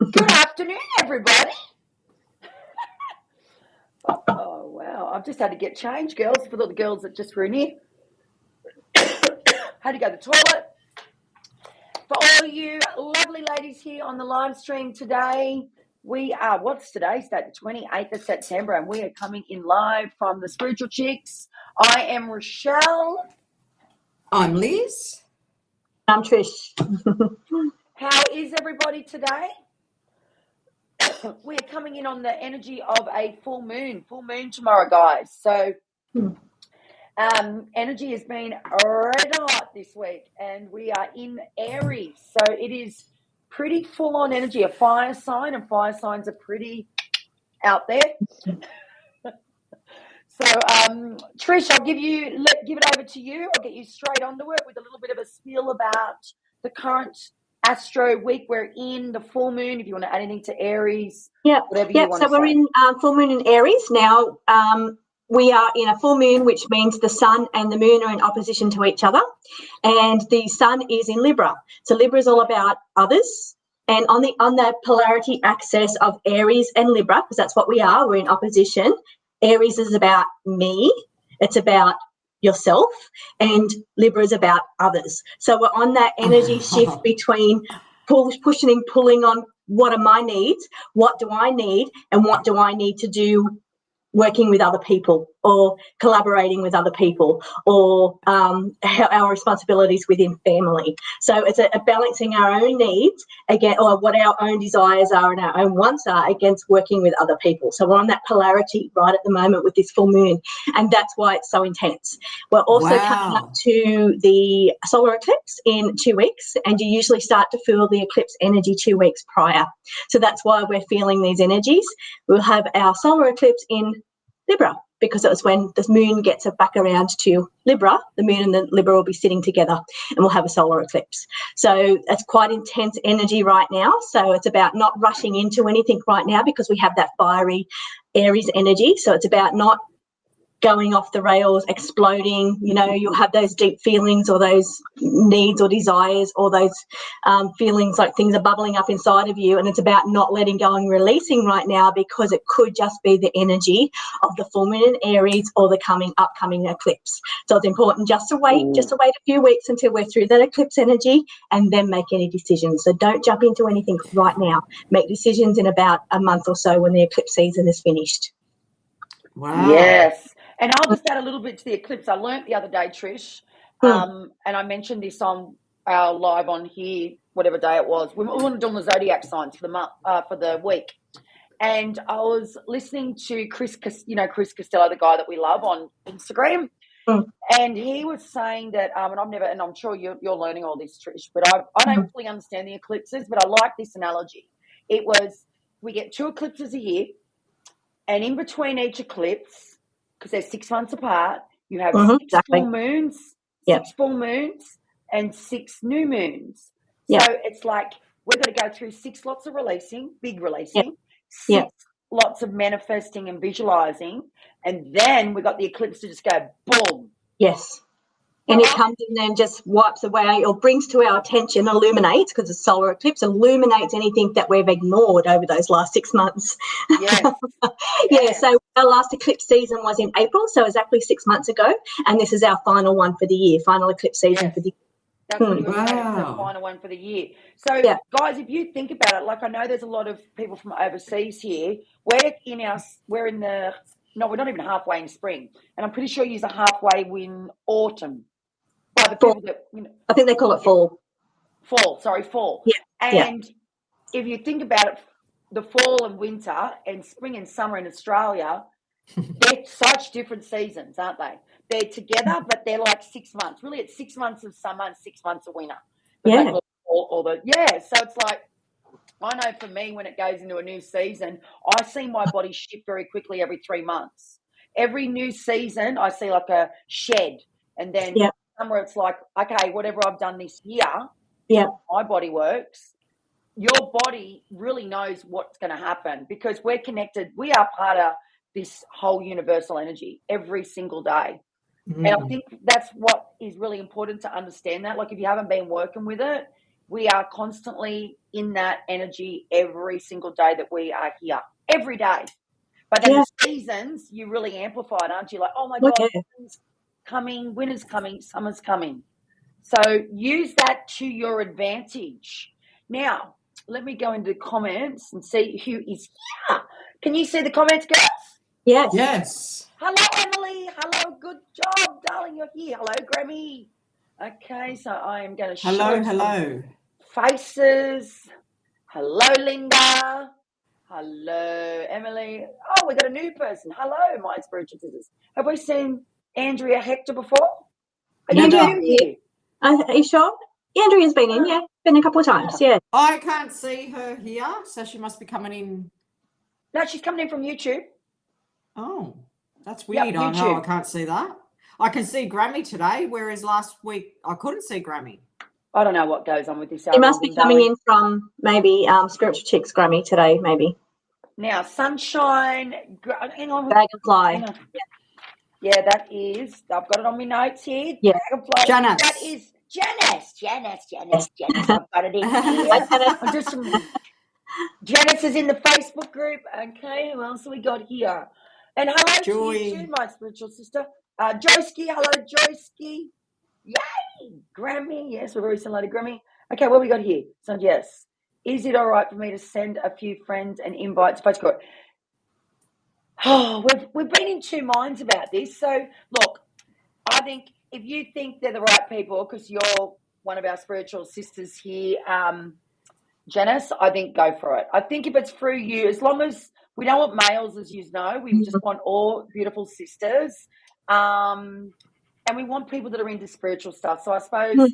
Good afternoon, everybody. Oh, wow. I've just had to get changed, girls, for the girls that just were in here. Had to go to the toilet. For all you lovely ladies here on the live stream today, we are, what's today's date? The 28th of September, and we are coming in live from the Spiritual Chicks. I am Rochelle. I'm Liz. I'm Trish. How is everybody today? We are coming in on the energy of a full moon tomorrow, guys. So energy has been red hot this week, and we are in Aries. So it is pretty full on energy, a fire sign, and fire signs are pretty out there. So, Trish, I'll give it over to you. I'll get you straight onto it with a little bit of a spiel about the current astro week we're in, the full moon, if you want to add anything to Aries, whatever you want to say. So we're in full moon in Aries now. We are in a full moon, which means the sun and the moon are in opposition to each other, and the sun is in Libra. So Libra is all about others, and on the polarity axis of Aries and Libra, because that's what we are, we're in opposition. Aries is about me, it's about yourself, and Libra is about others. So we're on that energy shift between pushing and pulling on what are my needs, what do I need, and what do I need to do working with other people or collaborating with other people, or our responsibilities within family. So it's a balancing our own needs again, or what our own desires are and our own wants are, against working with other people. So we're on that polarity right at the moment with this full moon, and that's why it's so intense. We're also coming up to the solar eclipse in 2 weeks, and you usually start to feel the eclipse energy 2 weeks prior. So that's why we're feeling these energies. We'll have our solar eclipse in Libra, because it was when the moon gets back around to Libra, the moon and the Libra will be sitting together, and we'll have a solar eclipse. So it's quite intense energy right now. So it's about not rushing into anything right now, because we have that fiery Aries energy. So it's about not going off the rails, exploding. You know, you'll have those deep feelings or those needs or desires or those feelings like things are bubbling up inside of you, and it's about not letting go and releasing right now, because it could just be the energy of the full moon in Aries or the upcoming eclipse. So it's important just to wait a few weeks until we're through that eclipse energy, and then make any decisions. So don't jump into anything right now. Make decisions in about a month or so when the eclipse season is finished. Wow. Yes. And I'll just add a little bit to the eclipse. I learnt the other day, Trish, and I mentioned this on our live on here, whatever day it was. We were doing the zodiac signs for the month, for the week. And I was listening to Chris Costello, the guy that we love on Instagram. And he was saying that, and I'm sure you're learning all this, Trish, but I don't fully understand the eclipses, but I like this analogy. It was, we get 2 eclipses a year, and in between each eclipse, because they're 6 months apart, you have 6 full moons, 6 full moons, and 6 new moons. So it's like we're going to go through 6 lots of big releasing, 6 lots of manifesting and visualizing, and then we got the eclipse to just go boom. Yes. And it comes in and just wipes away, or brings to our attention, illuminates, because the solar eclipse illuminates anything that we've ignored over those last 6 months. Yes. Yeah, so our last eclipse season was in April, so exactly 6 months ago, and this is our final one for the year, final eclipse season for the year. That's what he was saying. It's the final one for the year. So, guys, if you think about it, like I know there's a lot of people from overseas here. We're not even halfway in spring, and I'm pretty sure you're halfway in autumn. By the people that, I think they call it fall. Fall. Yeah. And if you think about it, the fall and winter and spring and summer in Australia, they're such different seasons, aren't they? They're together, but they're like 6 months. Really, it's 6 months of summer and 6 months of winter. But so it's like, I know for me, when it goes into a new season, I see my body shift very quickly every 3 months. Every new season, I see like a shed. And then summer, it's like, okay, whatever I've done this year, my body works. Your body really knows what's going to happen, because we're connected. We are part of this whole universal energy every single day. And I think that's what is really important to understand that. Like, if you haven't been working with it, we are constantly in that energy every single day that we are here, every day. But then Yeah. the seasons, you really amplify it, aren't you? Like, oh my Oh, God, yeah. spring's coming, winter's coming, summer's coming. So use that to your advantage. Now, let me go into the comments and see who is here. Can you see the comments, girls? Yes. Yes. Hello, Emily. Hello, good job, darling. You're here. Hello, Grammy. Okay, so I am going to show Hello, some hello. faces. Hello, Linda. Hello, Emily. Oh, we got a new person. Hello, my spiritual sisters. Have we seen Andrea Hector before? Are you Never. new here? Are you sure? Andrea's been in, yeah. Been a couple of times, yeah. I can't see her here, so she must be coming in. No, she's coming in from YouTube. Oh, that's Yep, weird. I know YouTube. I can't see that. I can see Grammy today, whereas last week I couldn't see Grammy. I don't know what goes on with this She must be algorithm, coming darling. in from maybe Spiritual Chicks Grammy today, maybe. Now, Sunshine. Hang on. Dragonfly. Hang on. Yeah, that is. I've got it on my notes here. Yeah. Dragonfly. Janice. That is Janice. I've got it in here. Hi, Janice. I'm just Janice is in the Facebook group. Okay, who else have we got here? And hello Joy. to you too, my spiritual sister. Joyski, hello, Joyski. Yay! Grammy. Yes, we're very similar to Grammy. Okay, what have we got here? So, yes. Is it all right for me to send a few friends and invite to Facebook? Oh, we've been in two minds about this. So, look, I think if you think they're the right people, because you're one of our spiritual sisters here, Janice, I think go for it. I think if it's through you, as long as we don't want males, as you know, we just want all beautiful sisters. And we want people that are into spiritual stuff. So I suppose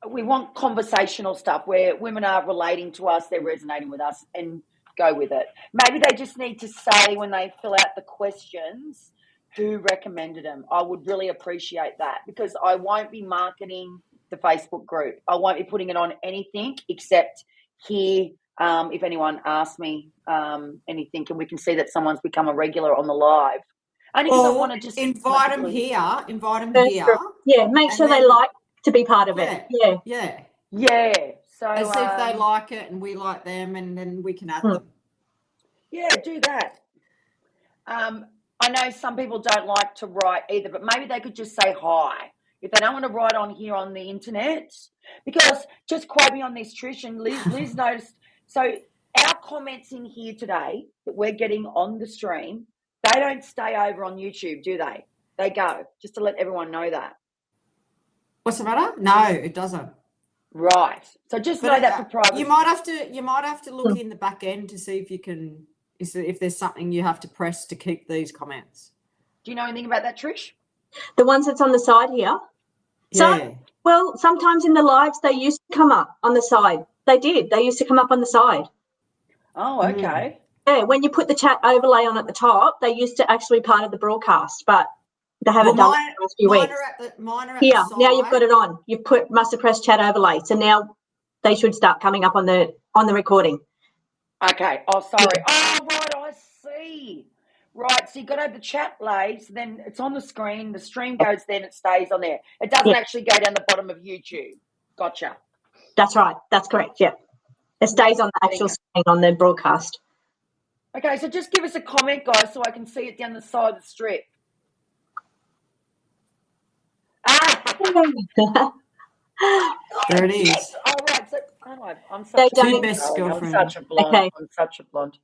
we want conversational stuff where women are relating to us, they're resonating with us, and go with it. Maybe they just need to say when they fill out the questions who recommended them. I would really appreciate that, because I won't be marketing the Facebook group. I won't be putting it on anything except here. If anyone asks me anything, and we can see that someone's become a regular on the live. Only because I want to just invite them here. Invite them First here. group. Yeah, make and sure they then- like to be part of it. Yeah. Yeah. So And see if they like it and we like them, and then we can add them. Yeah, do that. I know some people don't like to write either, but maybe they could just say hi. If they don't want to write on here on the internet, because just quote me on this, Trish, and Liz noticed. So our comments in here today that we're getting on the stream, they don't stay over on YouTube, do they? They go, just to let everyone know that. What's the matter? No, it doesn't. Right. So just know that for privacy. You might have to look in the back end to see if you can, if there's something you have to press to keep these comments. Do you know anything about that, Trish? The ones that's on the side here. Yeah. Well, sometimes in the lives they used to come up on the side. They did. They used to come up on the side. Oh, okay. Yeah, when you put the chat overlay on at the top, they used to actually be part of the broadcast, but they haven't done it for the last few weeks. Mine are at Here, the side. now you've got it on. You've must have pressed chat overlay, so now they should start coming up on the recording. Okay. Oh, sorry. Oh, right. I see. Right. So you got to have the chat laid. So then it's on the screen. The stream goes there and it stays on there. It doesn't actually go down the bottom of YouTube. Gotcha. That's right. That's correct. Yeah. It stays on the actual screen on the broadcast. Okay. So just give us a comment, guys, so I can see it down the side of the strip. There it is. All right. So I'm such a blonde. best girlfriend. I'm such a blonde. Okay. I'm such a blonde.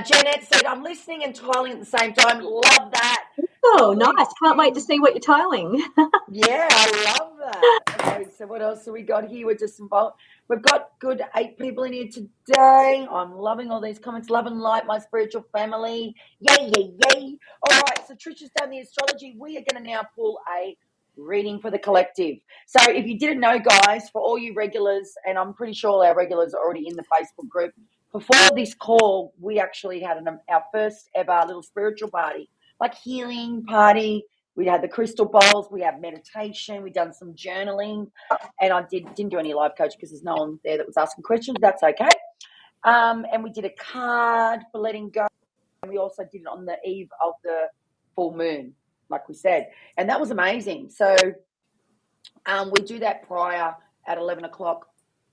Jeanette said, I'm listening and tiling at the same time. Love that. Oh, nice. Can't wait to see what you're tiling. Yeah, I love that. Okay, so what else have we got here? We've got good 8 people in here today. I'm loving all these comments. Love and light, my spiritual family. Yay, yay, yay. All right, so Trish has done the astrology. We are going to now pull a reading for the collective. So if you didn't know, guys, for all you regulars, and I'm pretty sure all our regulars are already in the Facebook group, before this call, we actually had our first ever little spiritual party, like healing party. We had the crystal bowls. We had meditation. We done some journaling, and I didn't do any live coach because there's no one there that was asking questions. That's okay. And we did a card for letting go, and we also did it on the eve of the full moon, like we said, and that was amazing. So We do that prior at 11 o'clock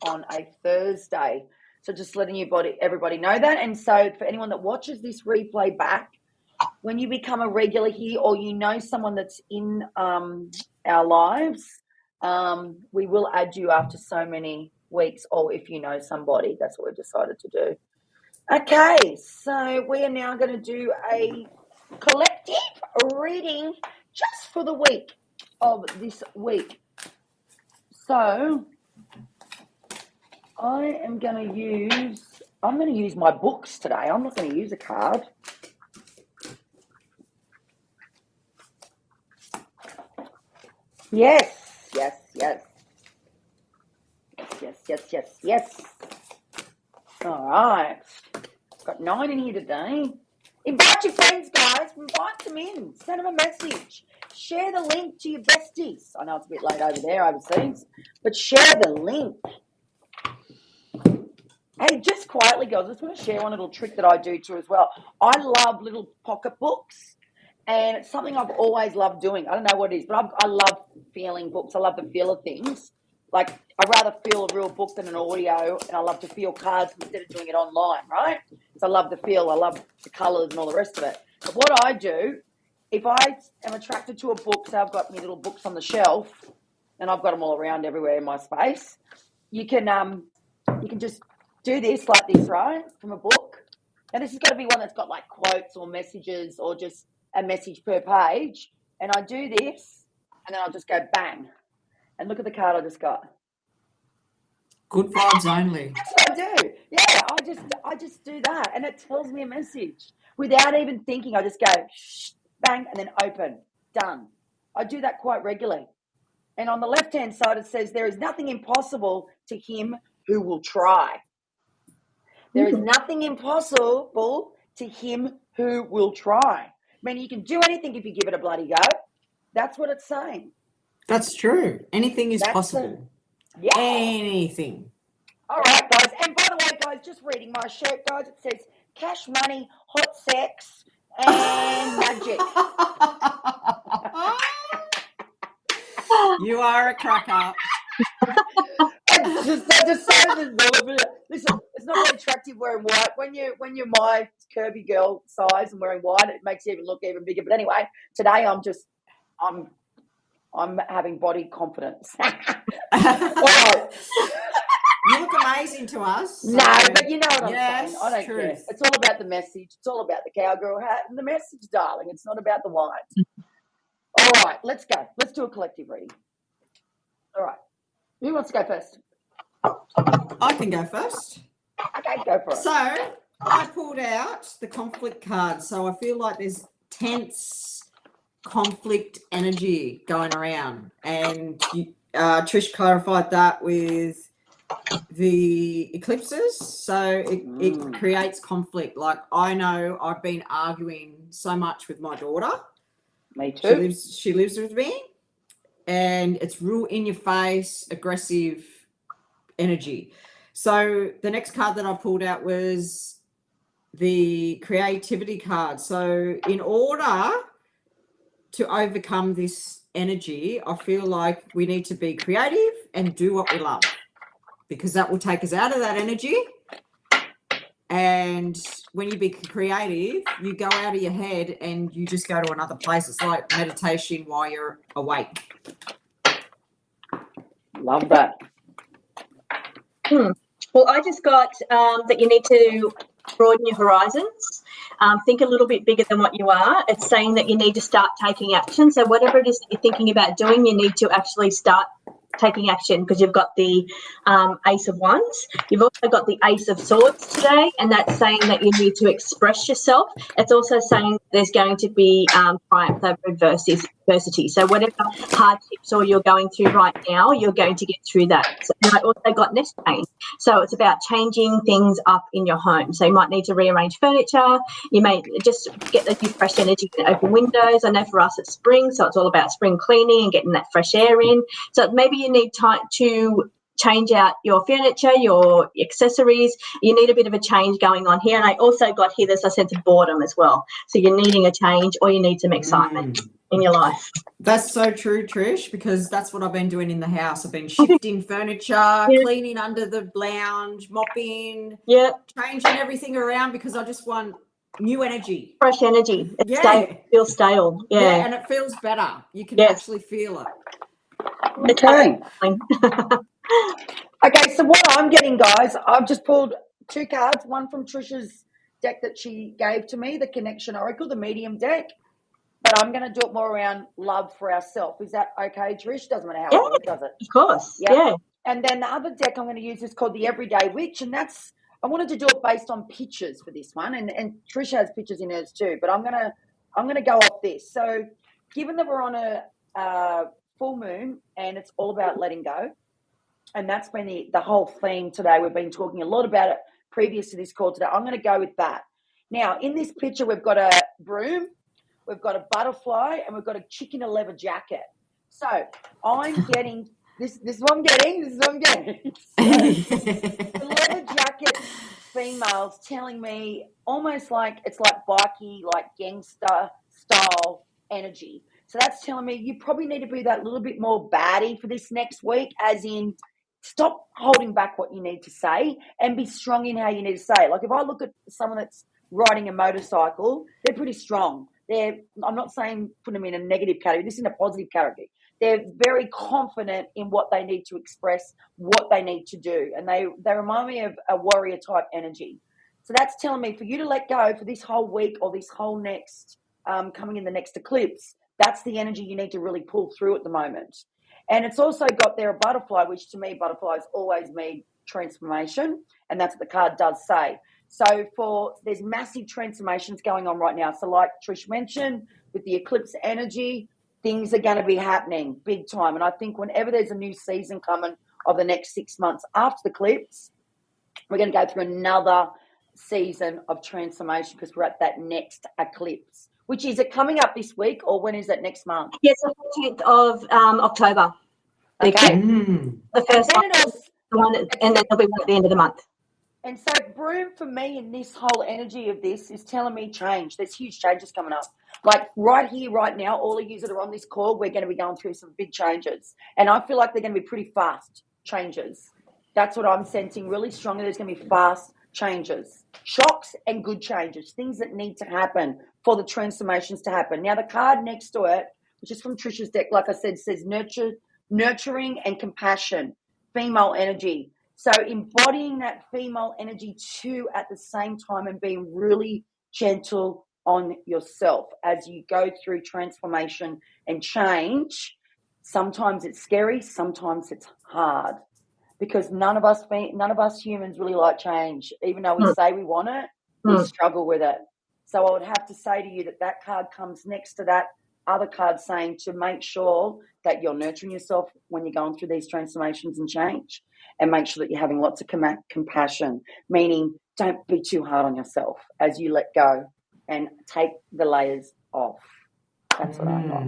on a Thursday. So just letting everybody know that. And so for anyone that watches this replay back, when you become a regular here or you know someone that's in our lives, we will add you after so many weeks, or if you know somebody. That's what we've decided to do. Okay, so we are now going to do a collective reading just for the week of this week. So I'm going to use my books today. I'm not going to use a card. Yes. All right. Got 9 in here today. Invite your friends, guys. Invite them in. Send them a message. Share the link to your besties. I know it's a bit late over there overseas, but share the link. Hey, just quietly, girls, I just want to share one little trick that I do too as well. I love little pocket books, and it's something I've always loved doing. I don't know what it is, but I love feeling books. I love the feel of things. Like, I'd rather feel a real book than an audio, and I love to feel cards instead of doing it online, right? So I love the feel. I love the colours and all the rest of it. But what I do, if I am attracted to a book, so I've got my little books on the shelf, and I've got them all around everywhere in my space, you can just do this like this, right, from a book. And this has got to be one that's got like quotes or messages or just a message per page. And I do this, and then I'll just go bang. And look at the card I just got. Good vibes only. That's what I do. Yeah, I just do that, and it tells me a message without even thinking. I just go shh, bang, and then open. Done. I do that quite regularly. And on the left-hand side, it says, there is nothing impossible to him who will try. There is nothing impossible to him who will try. Meaning you can do anything if you give it a bloody go. That's what it's saying. That's true. Anything is possible. Yeah. Anything. All right, guys. And by the way, guys, just reading my shirt, guys, it says cash money, hot sex, and magic. You are a cracker. I decided listen, it's not very attractive wearing white. When you're my curvy girl size and wearing white, it makes you even look even bigger. But anyway, today I'm having body confidence. You look amazing to us. So. No, but you know what I'm saying. I don't truth. care. It's all about the message. It's all about the cowgirl hat and the message, darling. It's not about the white. All right, let's go. Let's do a collective reading. All right. Who wants to go first? I can go first. Okay, go for it. So I pulled out the conflict card. So I feel like there's tense conflict energy going around. And Trish clarified that with the eclipses. So it creates conflict. Like, I know I've been arguing so much with my daughter. Me too. She lives with me, and it's real in your face, aggressive energy. So the next card that I pulled out was the creativity card. So in order to overcome this energy, I feel like we need to be creative and do what we love, because that will take us out of that energy. And when you be creative, you go out of your head and you just go to another place. It's like meditation while you're awake. Love that. Well, I just got that you need to broaden your horizons. Think a little bit bigger than what you are. It's saying that you need to start taking action. So whatever it is that you're thinking about doing, you need to actually start taking action, because you've got the Ace of Wands. You've also got the Ace of Swords today, and that's saying that you need to express yourself. It's also saying there's going to be triumph over adversity. So whatever hardships or you're going through right now, you're going to get through that. So, and I also got nest change. So it's about changing things up in your home. So you might need to rearrange furniture. You may just get the fresh energy and open windows. I know for us it's spring, so it's all about spring cleaning and getting that fresh air in. So maybe you need time to change out your furniture, your accessories. You need a bit of a change going on here. And I also got here there's a sense of boredom as well. So you're needing a change or you need some excitement in your life. That's so true, Trish, because that's what I've been doing in the house. I've been shifting furniture, cleaning under the lounge, mopping, changing everything around because I just want new energy. Fresh energy. It feels stale. Yeah, and it feels better. You can actually feel it. Okay. Okay, so what I'm getting, guys, I've just pulled 2 cards, one from Trisha's deck that she gave to me, the Connection Oracle, the medium deck, but I'm going to do it more around love for ourselves. Is that okay, Trish? Doesn't matter how it works, does it? Of course, yeah. And then the other deck I'm going to use is called the Everyday Witch, and that's, I wanted to do it based on pictures for this one, and Trisha has pictures in hers too, but I'm gonna go off this. So given that we're on a full moon and it's all about letting go, and that's been the whole theme today. We've been talking a lot about it previous to this call today. I'm going to go with that. Now, in this picture, we've got a broom, we've got a butterfly, and we've got a chicken in a leather jacket. So I'm getting this is what I'm getting. This is what I'm getting. So, the leather jacket females telling me almost like it's like bikey, like gangster style energy. So that's telling me you probably need to be that little bit more baddie for this next week, as in stop holding back what you need to say and be strong in how you need to say it. Like if I look at someone that's riding a motorcycle, they're pretty strong. I'm not saying put them in a negative category. This is in a positive category. They're very confident in what they need to express, what they need to do. And they remind me of a warrior type energy. So that's telling me for you to let go for this whole week or this whole next, coming in the next eclipse, that's the energy you need to really pull through at the moment. And it's also got there a butterfly, which to me, butterflies always mean transformation. And that's what the card does say. So there's massive transformations going on right now. So like Trish mentioned, with the eclipse energy, things are going to be happening big time. And I think whenever there's a new season coming of the next 6 months after the eclipse, we're going to go through another season of transformation because we're at that next eclipse. Which is it coming up this week or when is it next month? Yes, the 14th of October. Okay. The first one, and then there'll be one at the end of the month. And so broom for me in this whole energy of this is telling me change. There's huge changes coming up. Like right here, right now, all of you that are on this call, we're going to be going through some big changes. And I feel like they're going to be pretty fast changes. That's what I'm sensing really strongly. There's going to be fast changes, shocks and good changes, things that need to happen for the transformations to happen. Now, the card next to it, which is from Trisha's deck, like I said, says nurturing and compassion, female energy. So embodying that female energy too at the same time and being really gentle on yourself as you go through transformation and change. Sometimes it's scary, sometimes it's hard because none of us humans really like change. Even though we say we want it, we struggle with it. So I would have to say to you that card comes next to that other card saying to make sure that you're nurturing yourself when you're going through these transformations and change, and make sure that you're having lots of compassion, meaning don't be too hard on yourself as you let go and take the layers off. That's what I got.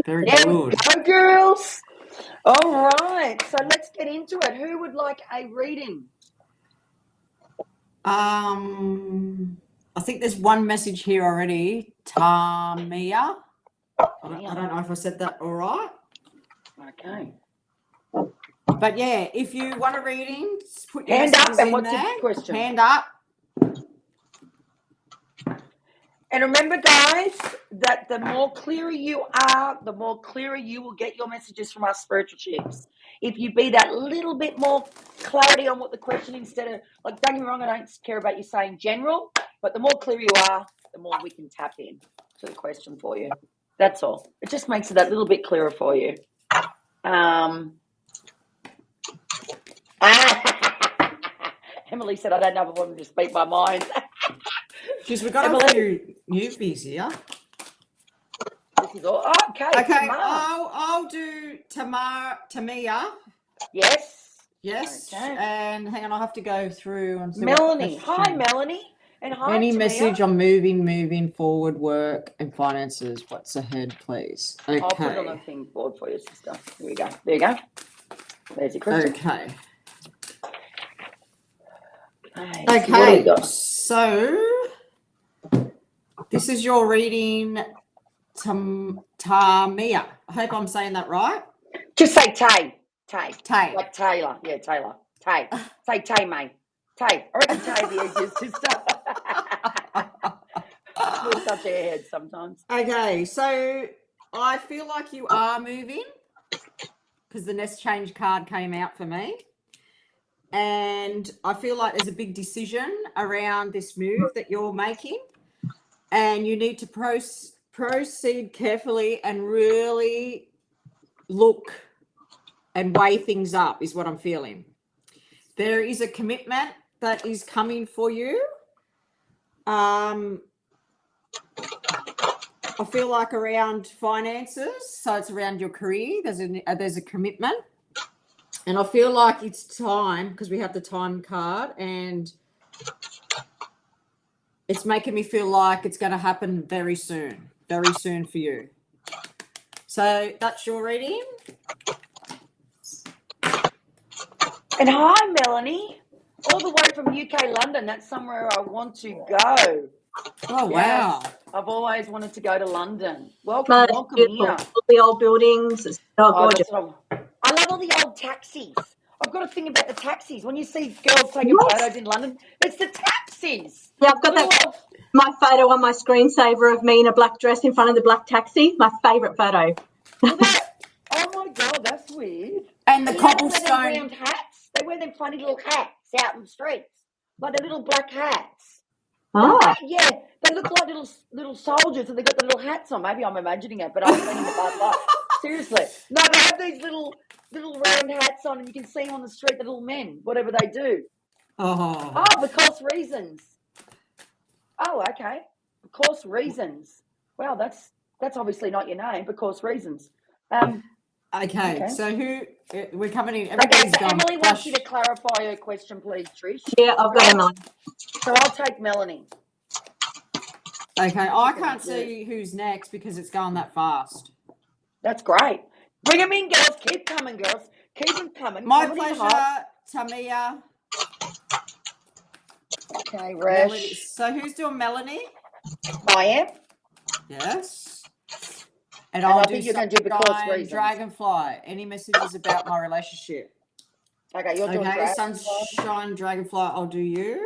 Very There good. we go, girls. All right, so let's get into it. Who would like a reading? I think there's one message here already. Tamia. I don't know if I said that all right. Okay. But yeah, if you want a reading, just put your Hand up messages and in what's there. your question? Hand up. And remember, guys, that the more clearer you are, the more clearer you will get your messages from our spiritual chicks. If you be that little bit more clarity on what the question, instead of, like, don't get me wrong, I don't care about you saying general, but the more clear you are, the more we can tap in to the question for you. That's all. It just makes it that little bit clearer for you. Emily said, I don't know if I want to speak my mind. Because we've got a few newbies here. This is all. Oh, okay. Okay, I'll do Tamia. Yes. Yes. Okay. And hang on, I'll have to go through and see Melanie. Hi, Melanie. And hi, any Tamia. message on moving forward, work and finances. What's ahead, please? Okay. I'll put it on the thing board for you, sister. Here we go. There you go. There's your crystal. Okay. Okay. So what do we got? So this is your reading, Tamia. I hope I'm saying that right. Just say Tay. Tay. Tay. Like Taylor. Yeah, Taylor. Tay. Say Tay, mate. Tay. I reckon Tay the easiest to start. We're such airheads sometimes. Okay, so I feel like you are moving because the Nest Change card came out for me. And I feel like there's a big decision around this move that you're making. And you need to proceed carefully and really look and weigh things up is what I'm feeling. There is a commitment that is coming for you. I feel like around finances, so it's around your career. There's a commitment, and I feel like it's time because we have the time card, and it's making me feel like it's going to happen very soon for you. So that's your reading. And hi, Melanie. All the way from UK London. That's somewhere I want to go. Oh, Yes, wow. I've always wanted to go to London. Welcome, No, it's welcome beautiful. here. All the old buildings. It's so gorgeous. I love all the old taxis. I've got a thing about the taxis. When you see girls taking Yes. photos in London, it's the taxis. Yeah, I've got Little that. old- My photo on my screensaver of me in a black dress in front of the black taxi. My favourite photo. oh my God, that's weird. And the And you know, they wear them cobblestone. round hats. They wear them funny little hats out in the streets, like the little black hats. Ah, Yeah, they look like little soldiers, and they got the little hats on. Maybe I'm imagining it, but I've seen them in my life. Seriously, no, they have these little round hats on, and you can see them on the street. The little men, whatever they do. Oh. Oh, because reasons. Oh, okay. Because reasons. Wow, that's obviously not your name. Because reasons. Okay, so we're coming in. Okay, Everybody's so gone. Emily wants you to clarify her question, please, Trish. yeah, I've got Emily. So I'll take Melanie. Okay, I can't see who's next because it's going that fast. That's great. Bring them in, girls. Keep coming, girls. Keep them coming. My Coming in pleasure, hot. Tamia. Okay, Melanie. Rash. So who's doing Melanie? I am. Yes. And I I'll do think you're going to do because Sunshine reasons. Dragonfly. Any messages about my relationship? Okay, you're doing Okay, Dragonfly. Sunshine Dragonfly, I'll do you.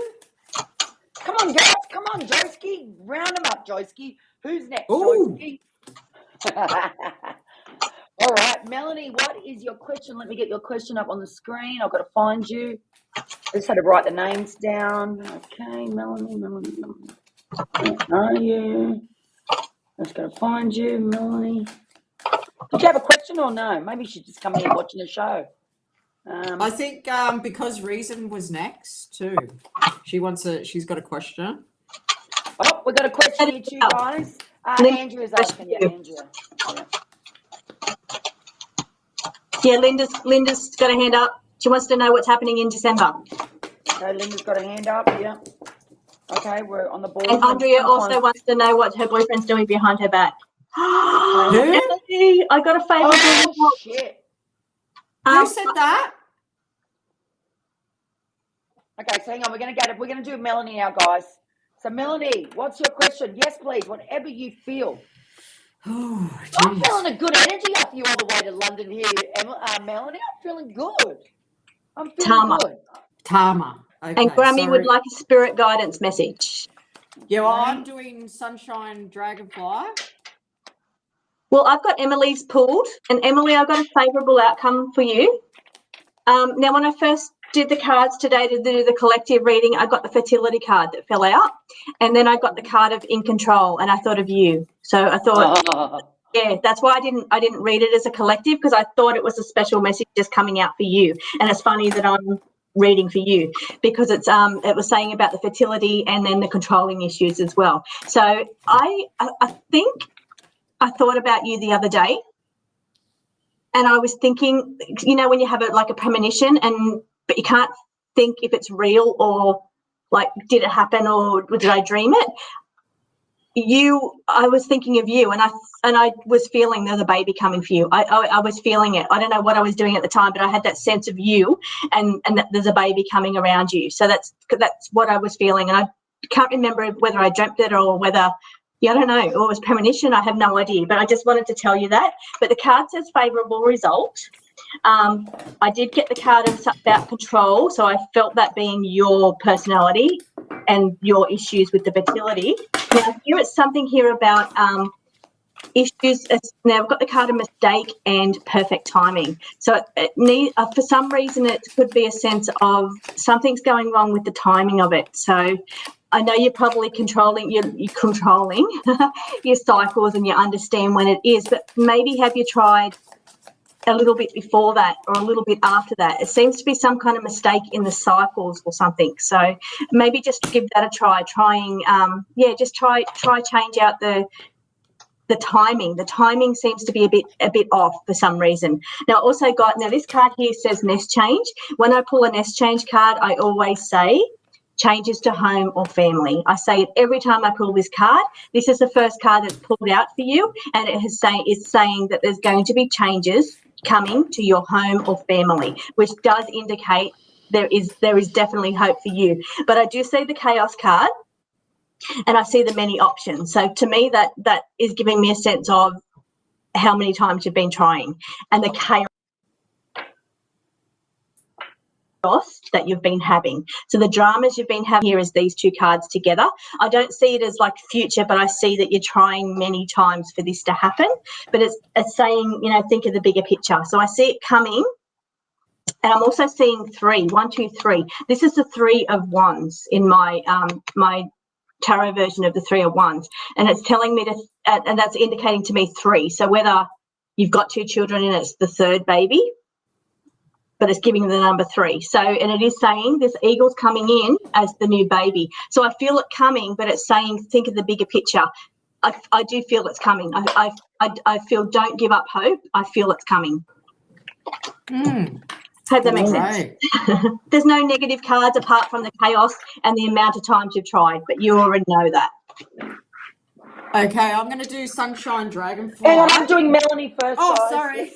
Come on, girls. Come on, Joski. Round them up, Joski. Who's next, Ooh. Joski? All right, Melanie, what is your question? Let me get your question up on the screen. I've got to find you. I just had to write the names down. Okay, Melanie. Where are you? I'm just going to find you, Melanie. Did you have a question or no? Maybe she's just coming in watching the show. I think because Reason was next too. She's got a question. Oh, we've got a question here too, guys. Andrea's asking you, Andrea. Yeah, Linda's got a hand up. She wants to know what's happening in December. Okay, Linda's got a hand up, yeah. Okay, we're on the board. And Andrea also wants to know what her boyfriend's doing behind her back. Emily, I got a favourable result. Oh, shit. Who said that? Okay, so hang on. We're going to do Melanie now, guys. So, Melanie, what's your question? Yes, please. Whatever you feel. Oh, I'm feeling a good energy off you all the way to London here, Melanie. I'm feeling good. I'm feeling good. Tama. Okay, And Grammy would like a spirit guidance message. Yeah, well, I'm doing Sunshine Dragonfly. Well, I've got Emily's pulled, and Emily, I've got a favourable outcome for you. Now, when I first did the cards today to do the collective reading, I got the fertility card that fell out, and then I got the card of in control, and I thought of you. So I thought, yeah, that's why I didn't read it as a collective, because I thought it was a special message just coming out for you. And it's funny that I'm reading for you because it was saying about the fertility and then the controlling issues as well. So I think I thought about you the other day, and I was thinking, you know, when you have a premonition but you can't think if it's real or like did it happen or did I dream it? I was thinking of you, and I was feeling there's a baby coming for you. I was feeling it. I don't know what I was doing at the time, but I had that sense of you, and that there's a baby coming around you. So that's what I was feeling, and I can't remember whether I dreamt it or whether, I don't know, or it was premonition. I have no idea, but I just wanted to tell you that. But the card says favourable result. I did get the card of about control, so I felt that being your personality and your issues with the fertility. Now, here it's something here about issues. Now, I've got the card of mistake and perfect timing. So for some reason, it could be a sense of something's going wrong with the timing of it. So I know you're probably controlling, you're controlling your cycles and you understand when it is, but maybe have you tried a little bit before that or a little bit after that? It seems to be some kind of mistake in the cycles or something. So maybe just give that a try. Just try change out the timing. The timing seems to be a bit off for some reason. Now this card here says nest change. When I pull a nest change card, I always say changes to home or family. I say it every time I pull this card. This is the first card that's pulled out for you, and it's saying that there's going to be changes coming to your home or family, which does indicate there is definitely hope for you. But I do see the chaos card, and I see the many options. So to me, that is giving me a sense of how many times you've been trying, and the chaos that you've been having. So the dramas you've been having here is these two cards together. I don't see it as like future, but I see that you're trying many times for this to happen. But it's saying, think of the bigger picture. So I see it coming. And I'm also seeing 3, 1, 2, 3. This is the 3 of Wands in my my tarot version of the 3 of Wands, and it's telling me and that's indicating to me 3. So whether you've got 2 children and it's the 3rd baby, but it's giving the number 3. So, and it is saying this eagle's coming in as the new baby. So I feel it coming, but it's saying think of the bigger picture. I do feel it's coming. I feel don't give up hope. I feel it's coming. Hope that makes sense. There's no negative cards apart from the chaos and the amount of times you've tried, but you already know that. Okay, I'm going to do Sunshine Dragonfly. Hang on, I'm doing Melanie first. Oh, guys. sorry.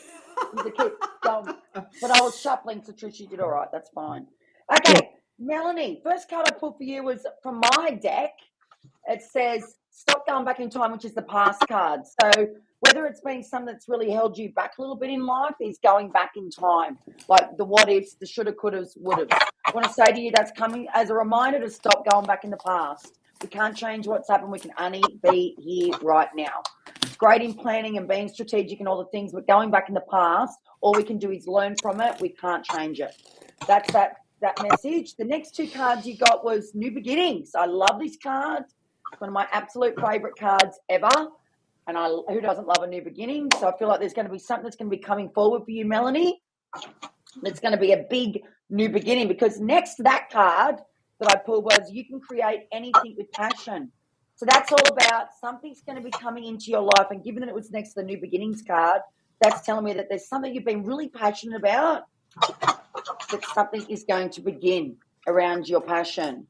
But I was shuffling, so Trish, did all right. That's fine. Okay, Melanie, first card I pulled for you was from my deck. It says stop going back in time, which is the past card. So whether it's been something that's really held you back a little bit in life is going back in time, like the what ifs, the shoulda, couldas, wouldas. I want to say to you that's coming as a reminder to stop going back in the past. We can't change what's happened. We can only be here right now. It's great in planning and being strategic and all the things, but going back in the past, all we can do is learn from it. We can't change it. That's that message. The next 2 cards you got was New Beginnings. I love this card. It's one of my absolute favourite cards ever. And who doesn't love a new beginning? So I feel like there's going to be something that's going to be coming forward for you, Melanie. It's going to be a big new beginning, because next to that card that I pulled was you can create anything with passion. So that's all about something's going to be coming into your life. And given that it was next to the New Beginnings card, that's telling me that there's something you've been really passionate about, that something is going to begin around your passion.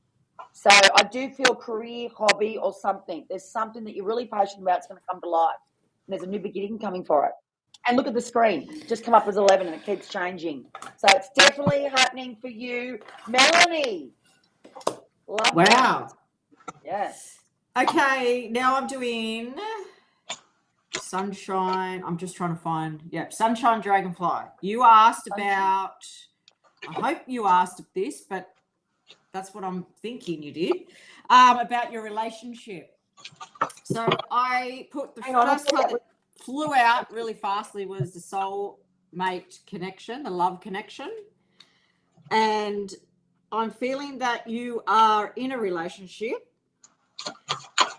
So I do feel career, hobby, or something. There's something that you're really passionate about. It's going to come to life. And there's a new beginning coming for it. And look at the screen. Just come up as 11 and it keeps changing. So it's definitely happening for you, Melanie. Love wow. that. Yes. Okay, now I'm doing Sunshine. I'm just trying to find, Sunshine Dragonfly. You asked about, I hope you asked this, but that's what I'm thinking you did, about your relationship. So I put the first card that flew out really fastly was the soulmate connection, the love connection. And I'm feeling that you are in a relationship,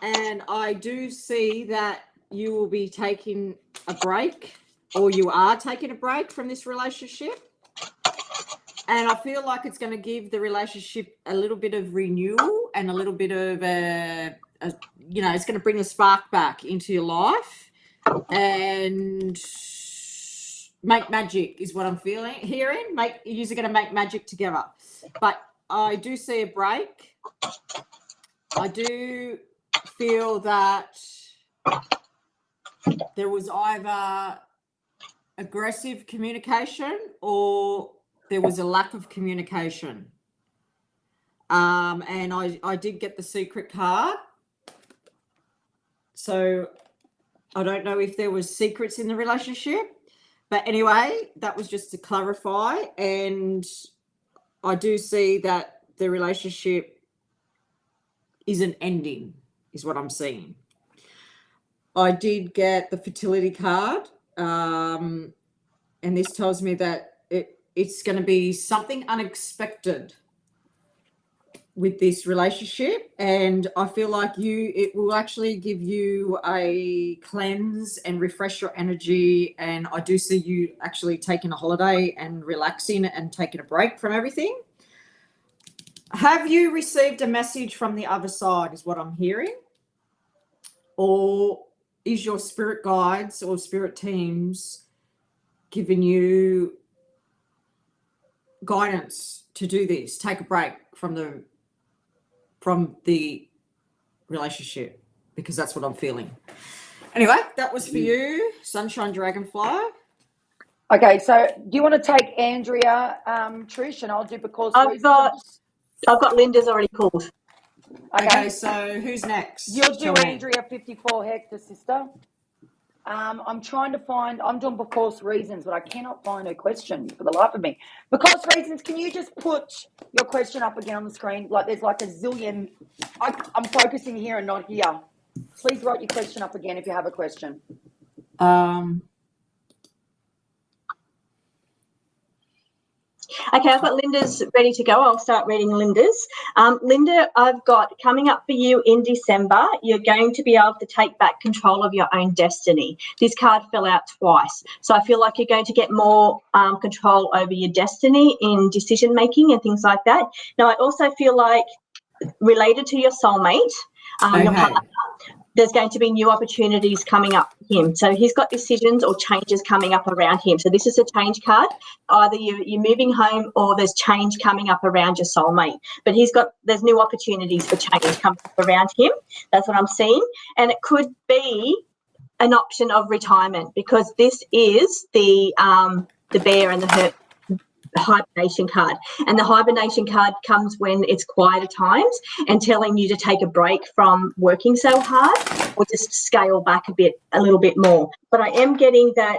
and I do see that you will be taking a break, or you are taking a break from this relationship. And I feel like it's going to give the relationship a little bit of renewal and a little bit of it's going to bring the spark back into your life and make magic is what I'm hearing. You're going to make magic together. But I do see a break. I do feel that there was either aggressive communication or there was a lack of communication. And I did get the secret card. So I don't know if there was secrets in the relationship. But anyway, that was just to clarify. And I do see that the relationship isn't ending, is what I'm seeing. I did get the fertility card. And this tells me that it's going to be something unexpected with this relationship, and I feel like it will actually give you a cleanse and refresh your energy. And I do see you actually taking a holiday and relaxing and taking a break from everything. Have you received a message from the other side, is what I'm hearing? Or is your spirit guides or spirit teams giving you guidance to do this? Take a break from the relationship, because that's what I'm feeling. Anyway, that was for you, Sunshine Dragonfly. Okay, so do you want to take Andrea, Trish, and I'll do because I've got Linda's already called. Okay, so who's next? You'll do Andrea 54 Hector, sister. I'm trying to find, I'm doing because reasons, but I cannot find her question for the life of me. Because reasons, can you just put your question up again on the screen? Like there's like a zillion. I'm focusing here and not here. Please write your question up again if you have a question. Okay, I've got Linda's ready to go. I'll start reading Linda's. Linda, I've got coming up for you in December, you're going to be able to take back control of your own destiny. This card fell out twice. So I feel like you're going to get more control over your destiny in decision making and things like that. Now, I also feel like related to your soulmate, your partner, there's going to be new opportunities coming up for him. So he's got decisions or changes coming up around him. So this is a change card. Either you're moving home or there's change coming up around your soulmate. But there's new opportunities for change coming up around him. That's what I'm seeing. And it could be an option of retirement, because this is the bear and the hibernation card, and the hibernation card comes when it's quieter times and telling you to take a break from working so hard or just scale back a little bit more. But I am getting that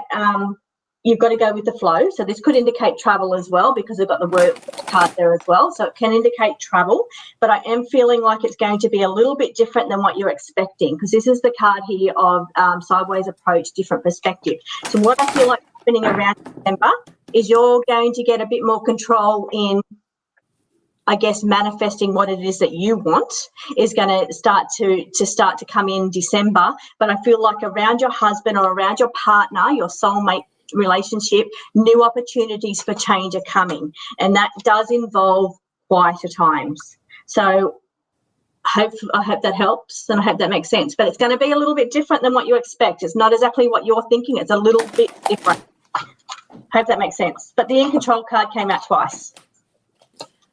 you've got to go with the flow. So this could indicate travel as well, because we've got the word card there as well. So it can indicate travel, but I am feeling like it's going to be a little bit different than what you're expecting, because this is the card here of sideways approach, different perspective. So what I feel like happening around December is you're going to get a bit more control in, I guess, manifesting what it is that you want is going to start to come in December. But I feel like around your husband or around your partner, your soulmate relationship, new opportunities for change are coming. And that does involve quieter times. So I hope that helps, and I hope that makes sense. But it's going to be a little bit different than what you expect. It's not exactly what you're thinking. It's a little bit different. Hope that makes sense. But the in control card came out twice.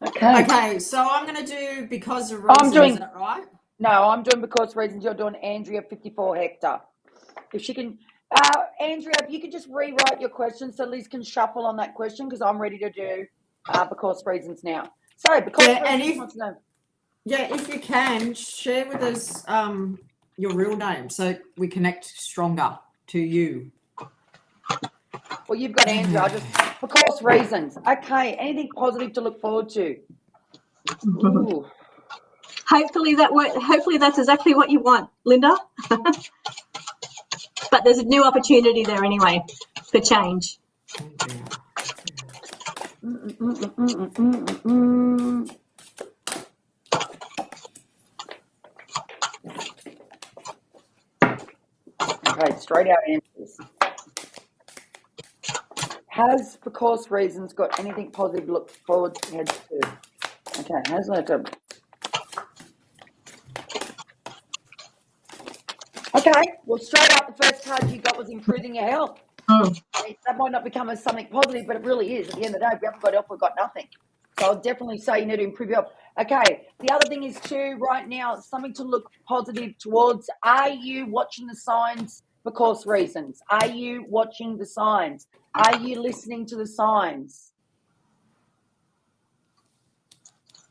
Okay, so I'm going to do because of reasons, is that right? No, I'm doing because reasons. You're doing Andrea 54 Hector. If she can, Andrea, if you could just rewrite your question so Liz can shuffle on that question, because I'm ready to do because reasons now. Sorry, because reasons wants to know. Yeah, if you can, share with us your real name so we connect stronger to you. Well, you've got Andrea. Because reasons. Okay, anything positive to look forward to? Ooh. Hopefully that's exactly what you want, Linda. But there's a new opportunity there anyway for change. Okay, straight out answers. Has because reasons got anything positive to look forward to? Okay, has that a... Okay, well, straight up, the first card you got was improving your health. That might not become as something positive, but it really is. At the end of the day, if we haven't got health, we've got nothing. So I'll definitely say you need to improve your. Okay. The other thing is too, right now, something to look positive towards. Are you watching the signs for course reasons? Are you watching the signs? Are you listening to the signs?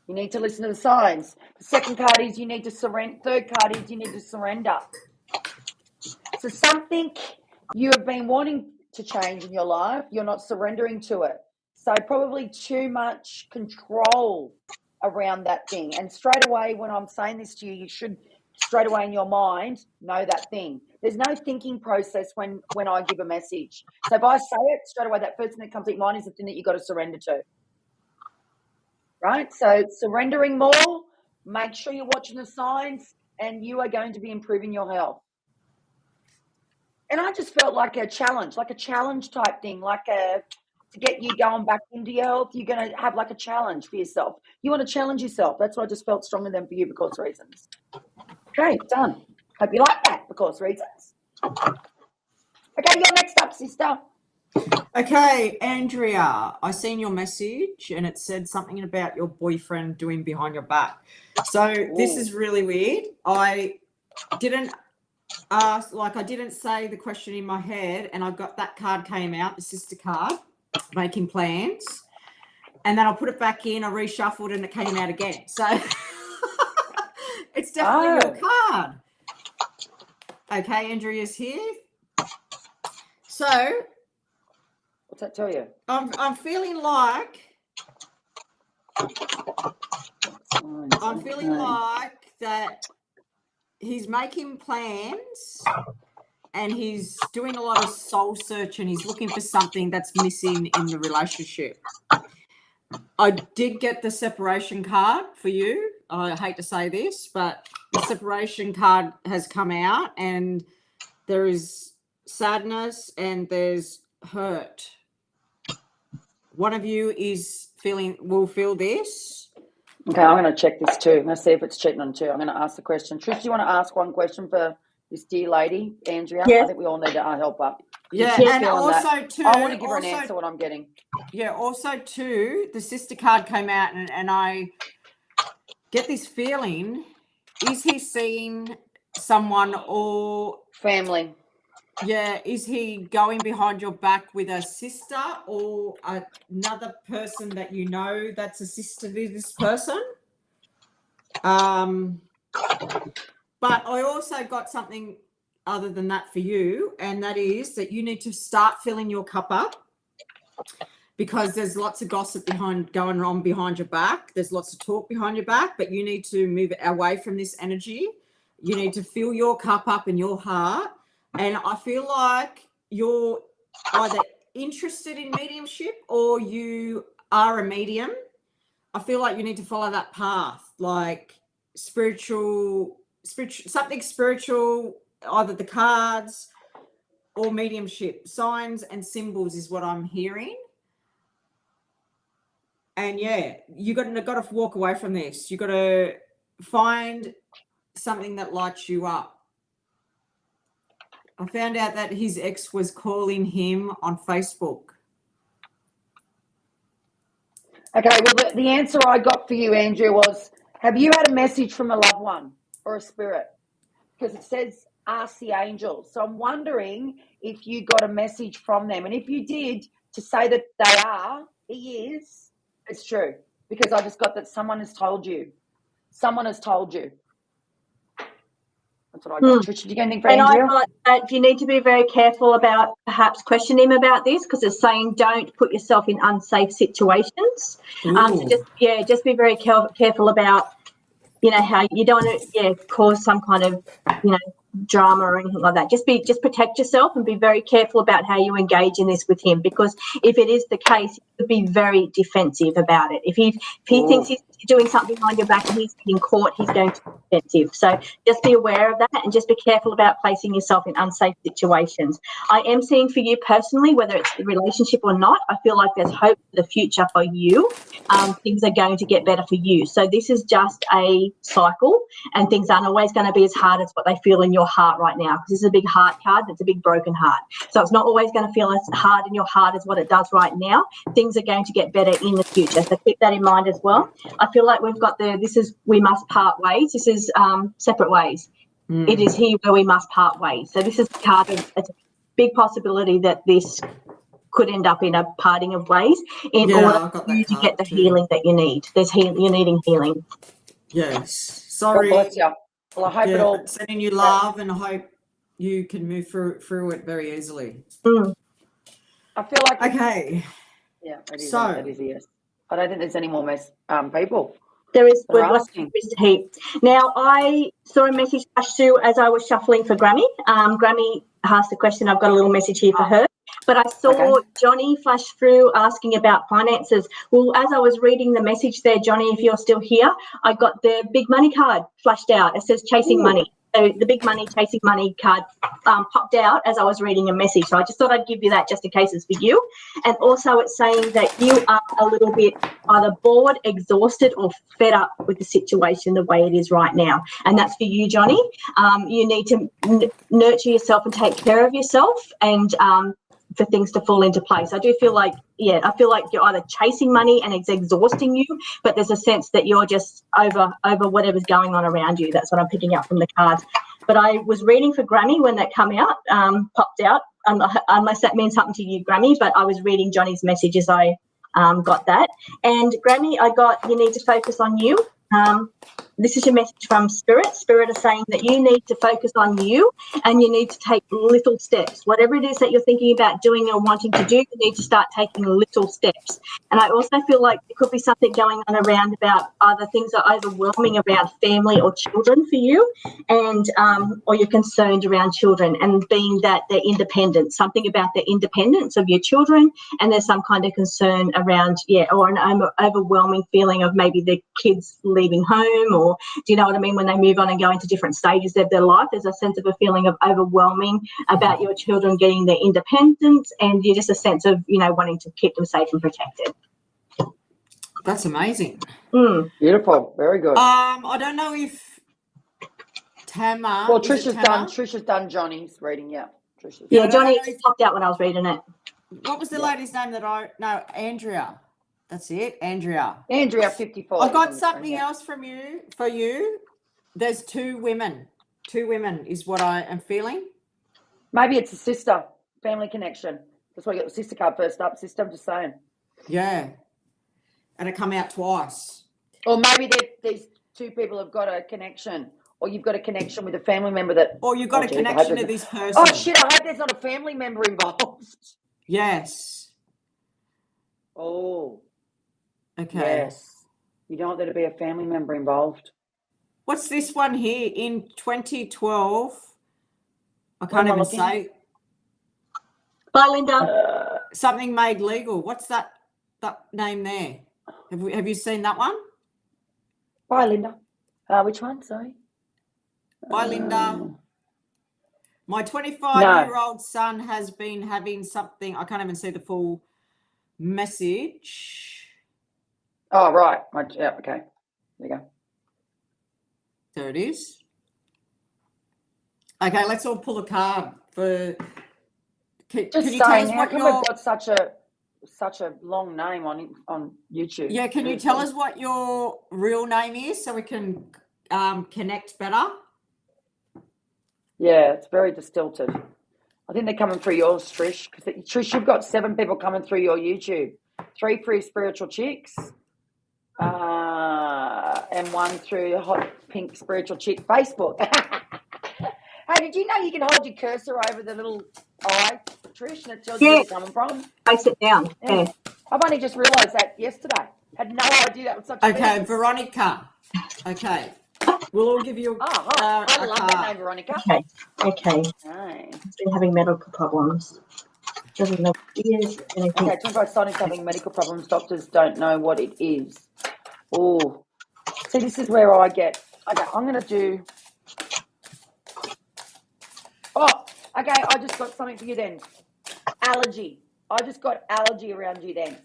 You need to listen to the signs. The second card is you need to surrender. Third card is you need to surrender. So something you have been wanting to change in your life, you're not surrendering to it. So probably too much control around that thing. And straight away, when I'm saying this to you, you should straight away in your mind know that thing. There's no thinking process when I give a message. So if I say it straight away, that first thing that comes to your mind is the thing that you've got to surrender to. Right? So surrendering more, make sure you're watching the signs, and you are going to be improving your health. And I just felt like a challenge type thing, to get you going back into your health. You're going to have like a challenge for yourself. You want to challenge yourself. That's what I just felt stronger than for you, because reasons. Okay, done. Hope you like that, because reasons. Okay, you're next up, sister. Okay, Andrea, I seen your message and it said something about your boyfriend doing behind your back. So this is really weird. I didn't say the question in my head, and I got that card came out, the sister card, making plans. And then I put it back in, I reshuffled, and it came out again. So it's definitely your card. Okay, Andrea's here. So what's that tell you? I'm feeling like that he's making plans and he's doing a lot of soul search, and he's looking for something that's missing in the relationship. I did get the separation card for you. I hate to say this, but the separation card has come out, and there is sadness and there's hurt. One of you will feel this. Okay, I'm going to check this too. I'm going to see if it's cheating on too. I'm going to ask the question. Trish, do you want to ask one question for this dear lady, Andrea? Yeah. I think we all need to help her. Yeah, and also too, I want to give her an answer what I'm getting. Yeah, also too, the sister card came out, and I get this feeling, is he seeing someone or family? Yeah, is he going behind your back with a sister or another person that you know that's a sister to this person? But I also got something other than that for you, and that is that you need to start filling your cup up, because there's lots of gossip going on behind your back. There's lots of talk behind your back, but you need to move away from this energy. You need to fill your cup up in your heart. And I feel like you're either interested in mediumship or you are a medium. I feel like you need to follow that path, like spiritual, something spiritual, either the cards or mediumship. Signs and symbols is what I'm hearing. And yeah, you got to walk away from this. You got to find something that lights you up. I found out that his ex was calling him on Facebook. Okay, well, the answer I got for you, Andrea, was, have you had a message from a loved one or a spirit? Because it says, ask the angels. So I'm wondering if you got a message from them. And if you did, to say that he is, it's true. Because I just got that someone has told you. Someone has told you. That's what I got. Trish, did you get anything for Andrea? I got that you need to be very careful about perhaps questioning him about this, because it's saying don't put yourself in unsafe situations. So just be very careful about, how you don't want to cause some kind of, drama or anything like that. Just protect yourself and be very careful about how you engage in this with him, because if it is the case, he could be very defensive about it. If he thinks he's doing something behind your back and he's getting caught, he's going to expensive. So just be aware of that and just be careful about placing yourself in unsafe situations. I am seeing for you personally, whether it's the relationship or not, I feel like there's hope for the future for you. Things are going to get better for you. So this is just a cycle, and things aren't always going to be as hard as what they feel in your heart right now, because this is a big heart card. That's a big broken heart. So it's not always going to feel as hard in your heart as what it does right now. Things are going to get better in the future. So keep that in mind as well. I feel like we've got we must part ways. This is separate ways. It is here where we must part ways. So this is a card of, it's a big possibility that this could end up in a parting of ways in order for you to get the healing that you need. You're needing healing. Yes. God Sorry. bless you. Well, I hope it all. Sending you love, and I hope you can move through it very easily. I feel like Okay. Yeah, it is. So- it is. Yes. I don't think there's any more people. There is. They're We've got asking. a heap. Now, I saw a message flash through as I was shuffling for Grammy. Grammy asked a question. I've got a little message here for her. But I saw Okay. Johnny flash through asking about finances. Well, as I was reading the message there, Johnny, if you're still here, I got the big money card flashed out. It says chasing money. So the big money, chasing money card popped out as I was reading a message. So I just thought I'd give you that just in case it's for you. And also it's saying that you are a little bit either bored, exhausted, or fed up with the situation the way it is right now. And that's for you, Johnny. You need to nurture yourself and take care of yourself, and for things to fall into place. I do feel like, I feel like you're either chasing money and it's exhausting you, but there's a sense that you're just over whatever's going on around you. That's what I'm picking up from the cards. But I was reading for Grammy when that popped out, unless that means something to you, Grammy, but I was reading Johnny's message as I got that. And Grammy, I got, you need to focus on you. This is your message from Spirit. Spirit is saying that you need to focus on you, and you need to take little steps. Whatever it is that you're thinking about doing or wanting to do, you need to start taking little steps. And I also feel like there could be something going on around about either things are overwhelming around family or children for you, and or you're concerned around children, and being that they're independent, something about the independence of your children, and there's some kind of concern around, or an overwhelming feeling of maybe the kids leaving home, or do you know what I mean, when they move on and go into different stages of their life, there's a sense of a feeling of overwhelming about your children getting their independence, and you're just a sense of, wanting to keep them safe and protected. That's amazing. Beautiful. Very good. I don't know if Tama. Well, Trisha's done Johnny's reading. Yeah. Yeah, Johnny popped out when I was reading it. What was the lady's name Andrea. That's it, Andrea. Andrea 54. I've got something else for you. There's two women. Two women is what I am feeling. Maybe it's a sister, family connection. That's why I got the sister card first up. Sister, I'm just saying. Yeah. And it come out twice. Or maybe these two people have got a connection, or you've got a connection with a family member that. Or you've got a connection to this person. Oh shit! I hope there's not a family member involved. Yes. Oh. Okay. Yes. You don't want there to be a family member involved. What's this one here? In 2012, I can't even say. Bye, Linda. Something made legal. What's that name there? Have you seen that one? Bye, Linda. Which one? Sorry. Bye, Linda. My 25-year-old son has been having something. I can't even see the full message. Oh, right. Yeah, okay. There you go. There it is. Okay, let's all pull a card for. Can you tell us how come we've got such a long name on YouTube? Yeah, can you tell us what your real name is so we can connect better? Yeah, it's very distilted. I think they're coming through yours, Trish. Because Trish, you've got 7 people coming through your YouTube. 3 through Spiritual Chicks, and 1 through Hot Pink Spiritual Chick Facebook. Hey, did you know you can hold your cursor over the little eye, Trish, and it tells you where you're coming from? Face it down. Yeah. I've only just realised that yesterday. Had no idea that was such a thing. Veronica. Okay. We'll all give you I love that name, Veronica. Okay. Nice. He's been having medical problems. Doesn't know what it is. Anything. Okay, 25 Sonic's having medical problems. Doctors don't know what it is. Oh. See, this is where I get Okay, I'm going to do... Oh, okay, I just got something for you then. Allergy. I just got allergy around you then.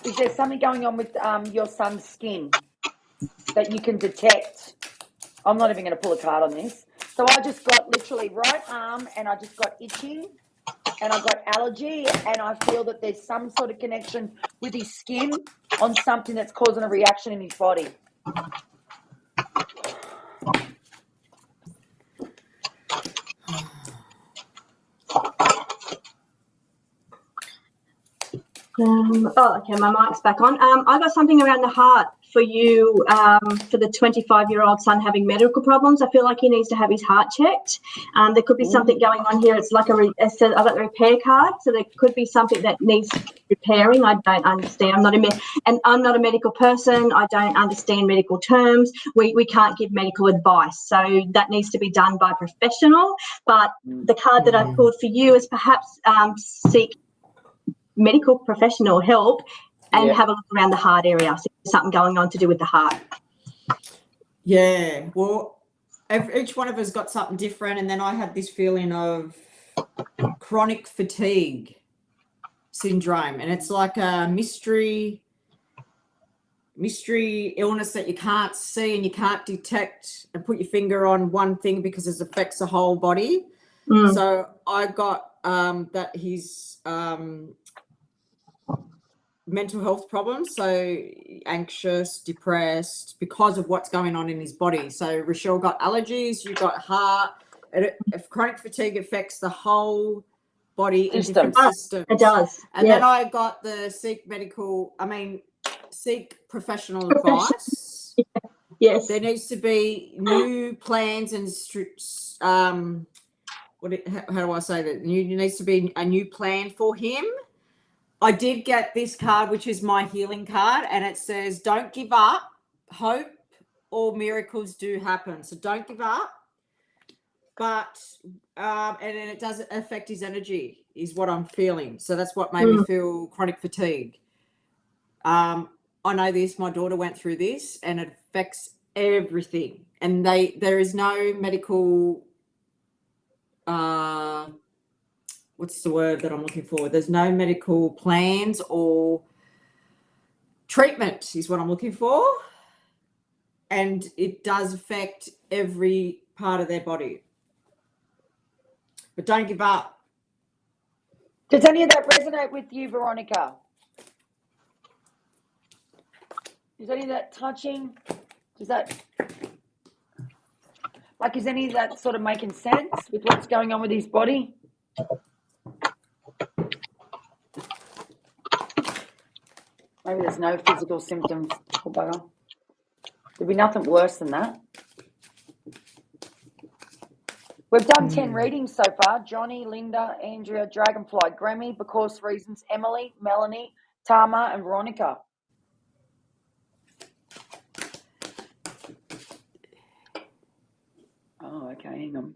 Is there something going on with your son's skin that you can detect? I'm not even going to pull a card on this. So I just got literally right arm and I just got itching and I got allergy and I feel that there's some sort of connection with his skin on something that's causing a reaction in his body. Okay, my mic's back on. I got something around the heart for you, for the 25-year-old son having medical problems. I feel like he needs to have his heart checked. There could be something going on here. It's like I've got the repair card, so there could be something that needs repairing. I don't understand. I'm not a medical person. I don't understand medical terms. We can't give medical advice, so that needs to be done by a professional. But the card that I pulled for you is perhaps seek medical professional help and have a look around the heart area. So there's something going on to do with the heart. Yeah, well, each one of us got something different, and then I had this feeling of chronic fatigue syndrome, and it's like a mystery illness that you can't see and you can't detect and put your finger on one thing because it affects the whole body. So I got that he's mental health problems, so anxious, depressed because of what's going on in his body. So Rochelle got allergies, you got heart. If chronic fatigue affects the whole body in different systems. It does. And then I got the seek professional advice. Yes. There needs to be new plans and how do I say that? There needs to be a new plan for him. I did get this card, which is my healing card, and it says, don't give up. Hope or miracles do happen. So don't give up. But, and then it does affect his energy is what I'm feeling. So that's what made me feel chronic fatigue. I know this, my daughter went through this, and it affects everything. And there is no medical, what's the word that I'm looking for? There's no medical plans or treatment is what I'm looking for. And it does affect every part of their body. But don't give up. Does any of that resonate with you, Veronica? Is any of that touching? Is any of that sort of making sense with what's going on with his body? Maybe there's no physical symptoms. Poor bugger. There'd be nothing worse than that. We've done 10 readings so far. Johnny, Linda, Andrea, Dragonfly, Grammy, Because Reasons, Emily, Melanie, Tama, and Veronica. Oh, okay, hang on.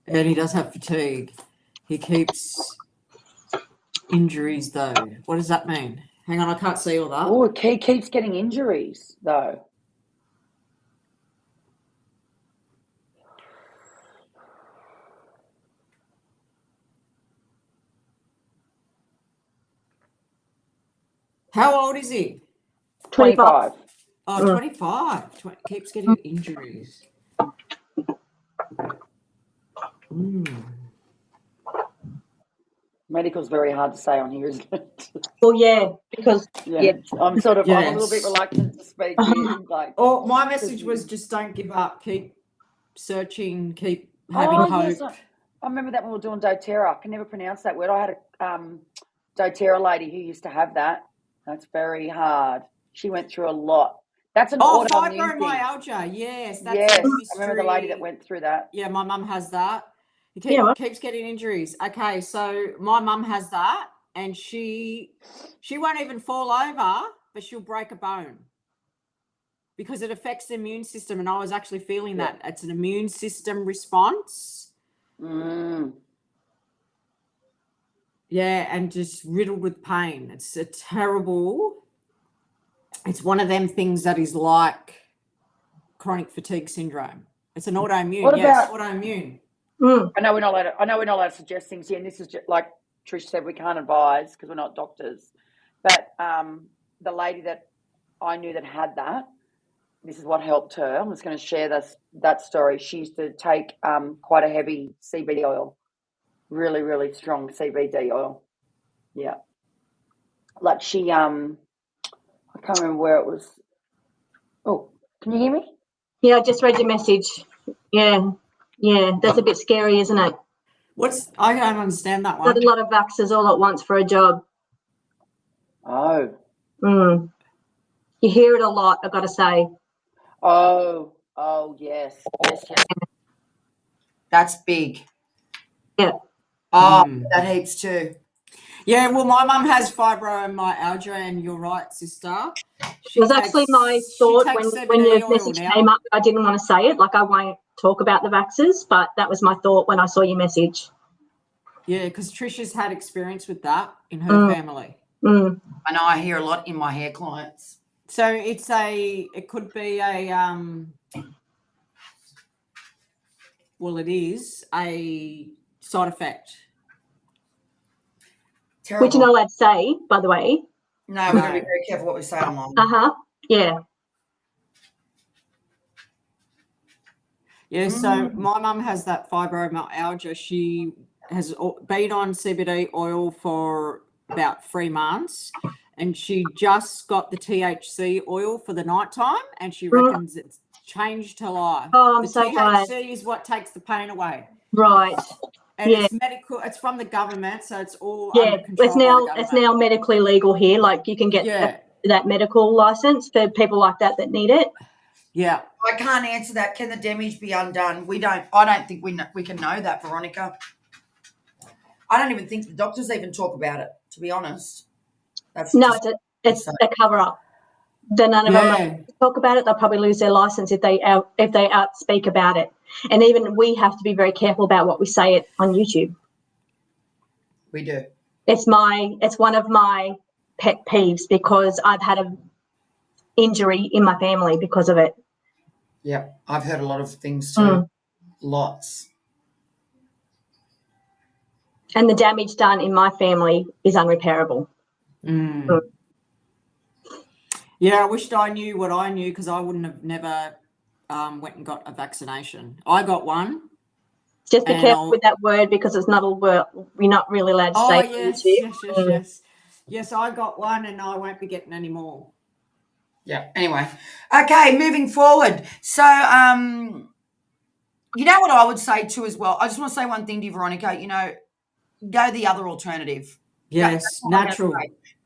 And he does have fatigue. He keeps injuries, though. What does that mean? Hang on, I can't see all that. Oh, he keeps getting injuries, though. How old is he? 25. Oh, 25. Keeps getting injuries. Medical's very hard to say on here, isn't it? Well, yeah, because I'm sort of I'm a little bit reluctant to speak here. Oh, my message was just don't give up. Keep searching. Keep having hope. Yes, I remember that when we were doing doTERRA. I can never pronounce that word. I had a doTERRA lady who used to have that. That's very hard. She went through a lot. That's an autoimmune thing. Fibromyalgia. Yes, that's yes. I remember the lady that went through that. Yeah, my mum has that. He keeps getting injuries. Okay, so my mum has that, and she won't even fall over, but she'll break a bone because it affects the immune system. And I was actually feeling that it's an immune system response. Yeah, and just riddled with pain. It's a terrible. It's one of them things that is like chronic fatigue syndrome. It's an autoimmune. What yes, about- autoimmune. I know we're not allowed to suggest things here, and this is just, like Trish said, we can't advise because we're not doctors. But the lady that I knew that had that, this is what helped her. I'm just going to share that story. She used to take quite a heavy CBD oil, really, really strong CBD oil. Yeah, like she I can't remember where it was. Oh, can you hear me? Yeah, I just read your message. Yeah, that's a bit scary, isn't it? I don't understand that Got one. a lot of vaxxers all at once for a job. Oh, You hear it a lot, I've got to say. yes. That's big. Yeah. Oh, that heaps too. Yeah, well, my mum has fibromyalgia, and you're right, sister. It was actually my thought when your message came up. I didn't want to say it, like I won't talk about the vaxxers, but that was my thought when I saw your message. Yeah, because Trisha's had experience with that in her family. I know I hear a lot in my hair clients. So it could be it is a side effect. Terrible. Which you're not allowed to say, by the way. No, we've got to be very careful what we say online. Yeah. Yeah, so my mum has that fibromyalgia. She has been on CBD oil for about 3 months, and she just got the THC oil for the nighttime, and she reckons it's changed her life. Oh, I'm the so glad. THC is what takes the pain away. Right. And it's medical. It's from the government, so it's all Yeah, under control by the government. it's now medically legal here. Like you can get that medical license for people like that need it. Yeah. I can't answer that. Can the damage be undone? I don't think we can know that, Veronica. I don't even think the doctors even talk about it, to be honest. It's a cover up. Then none of them talk about it. They'll probably lose their license if they outspeak about it. And even we have to be very careful about what we say it on YouTube. We do. It's one of my pet peeves because I've had an injury in my family because of it. Yeah, I've heard a lot of things too. Lots. And the damage done in my family is unrepairable. Yeah, I wished I knew what I knew because I wouldn't have never went and got a vaccination. I got one. Just be careful with that word because it's not a word. You're not really allowed to say it. Yes. Yes, I got one and I won't be getting any more. Yeah, anyway. Okay, moving forward. So, you know what I would say too as well? I just want to say one thing to you, Veronica. Go the other alternative. Yes, natural.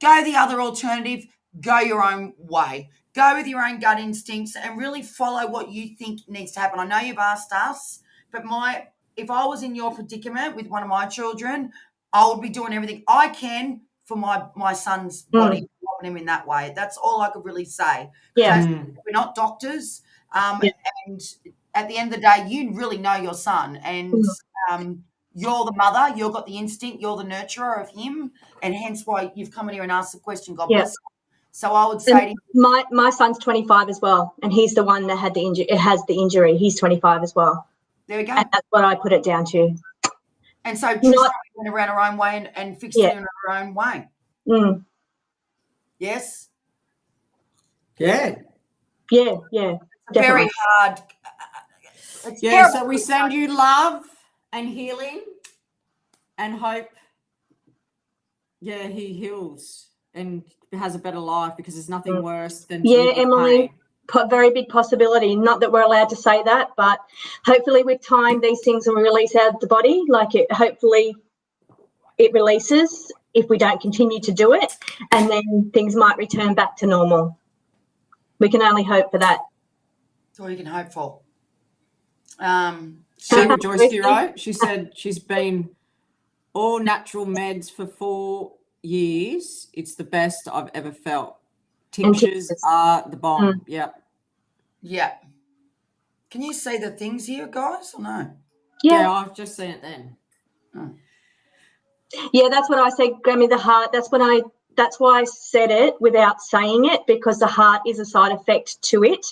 Go the other alternative. Go your own way. Go with your own gut instincts and really follow what you think needs to happen. I know you've asked us, but if I was in your predicament with one of my children, I would be doing everything I can for my son's body, helping him in that way. That's all I could really say. Yeah. We're not doctors. And at the end of the day, you really know your son. And you're the mother. You've got the instinct. You're the nurturer of him. And hence why you've come in here and asked the question. God bless you. So I would say to you, my son's 25 as well. And he's the one that had the injury. It has the injury. He's 25 as well. There we go. And that's what I put it down to. And so Tristan went around her own way and fixed it in her own way. Yes? Yeah. Very hard. So we send you love and healing and hope. Yeah, he heals and has a better life because there's nothing worse than Emily. Very big possibility. Not that we're allowed to say that, but hopefully with time these things will release out of the body. Hopefully it releases if we don't continue to do it, and then things might return back to normal. We can only hope for that. That's all you can hope for. Sarah Joyce Hero, she said she's been all natural meds for 4 years. It's the best I've ever felt. Tinctures are the bomb. Yeah. Can you see the things here, guys, or no? Yeah, I've just seen it then. Yeah, that's what I said, Grammy, the heart. That's why I said it without saying it, because the heart is a side effect to it.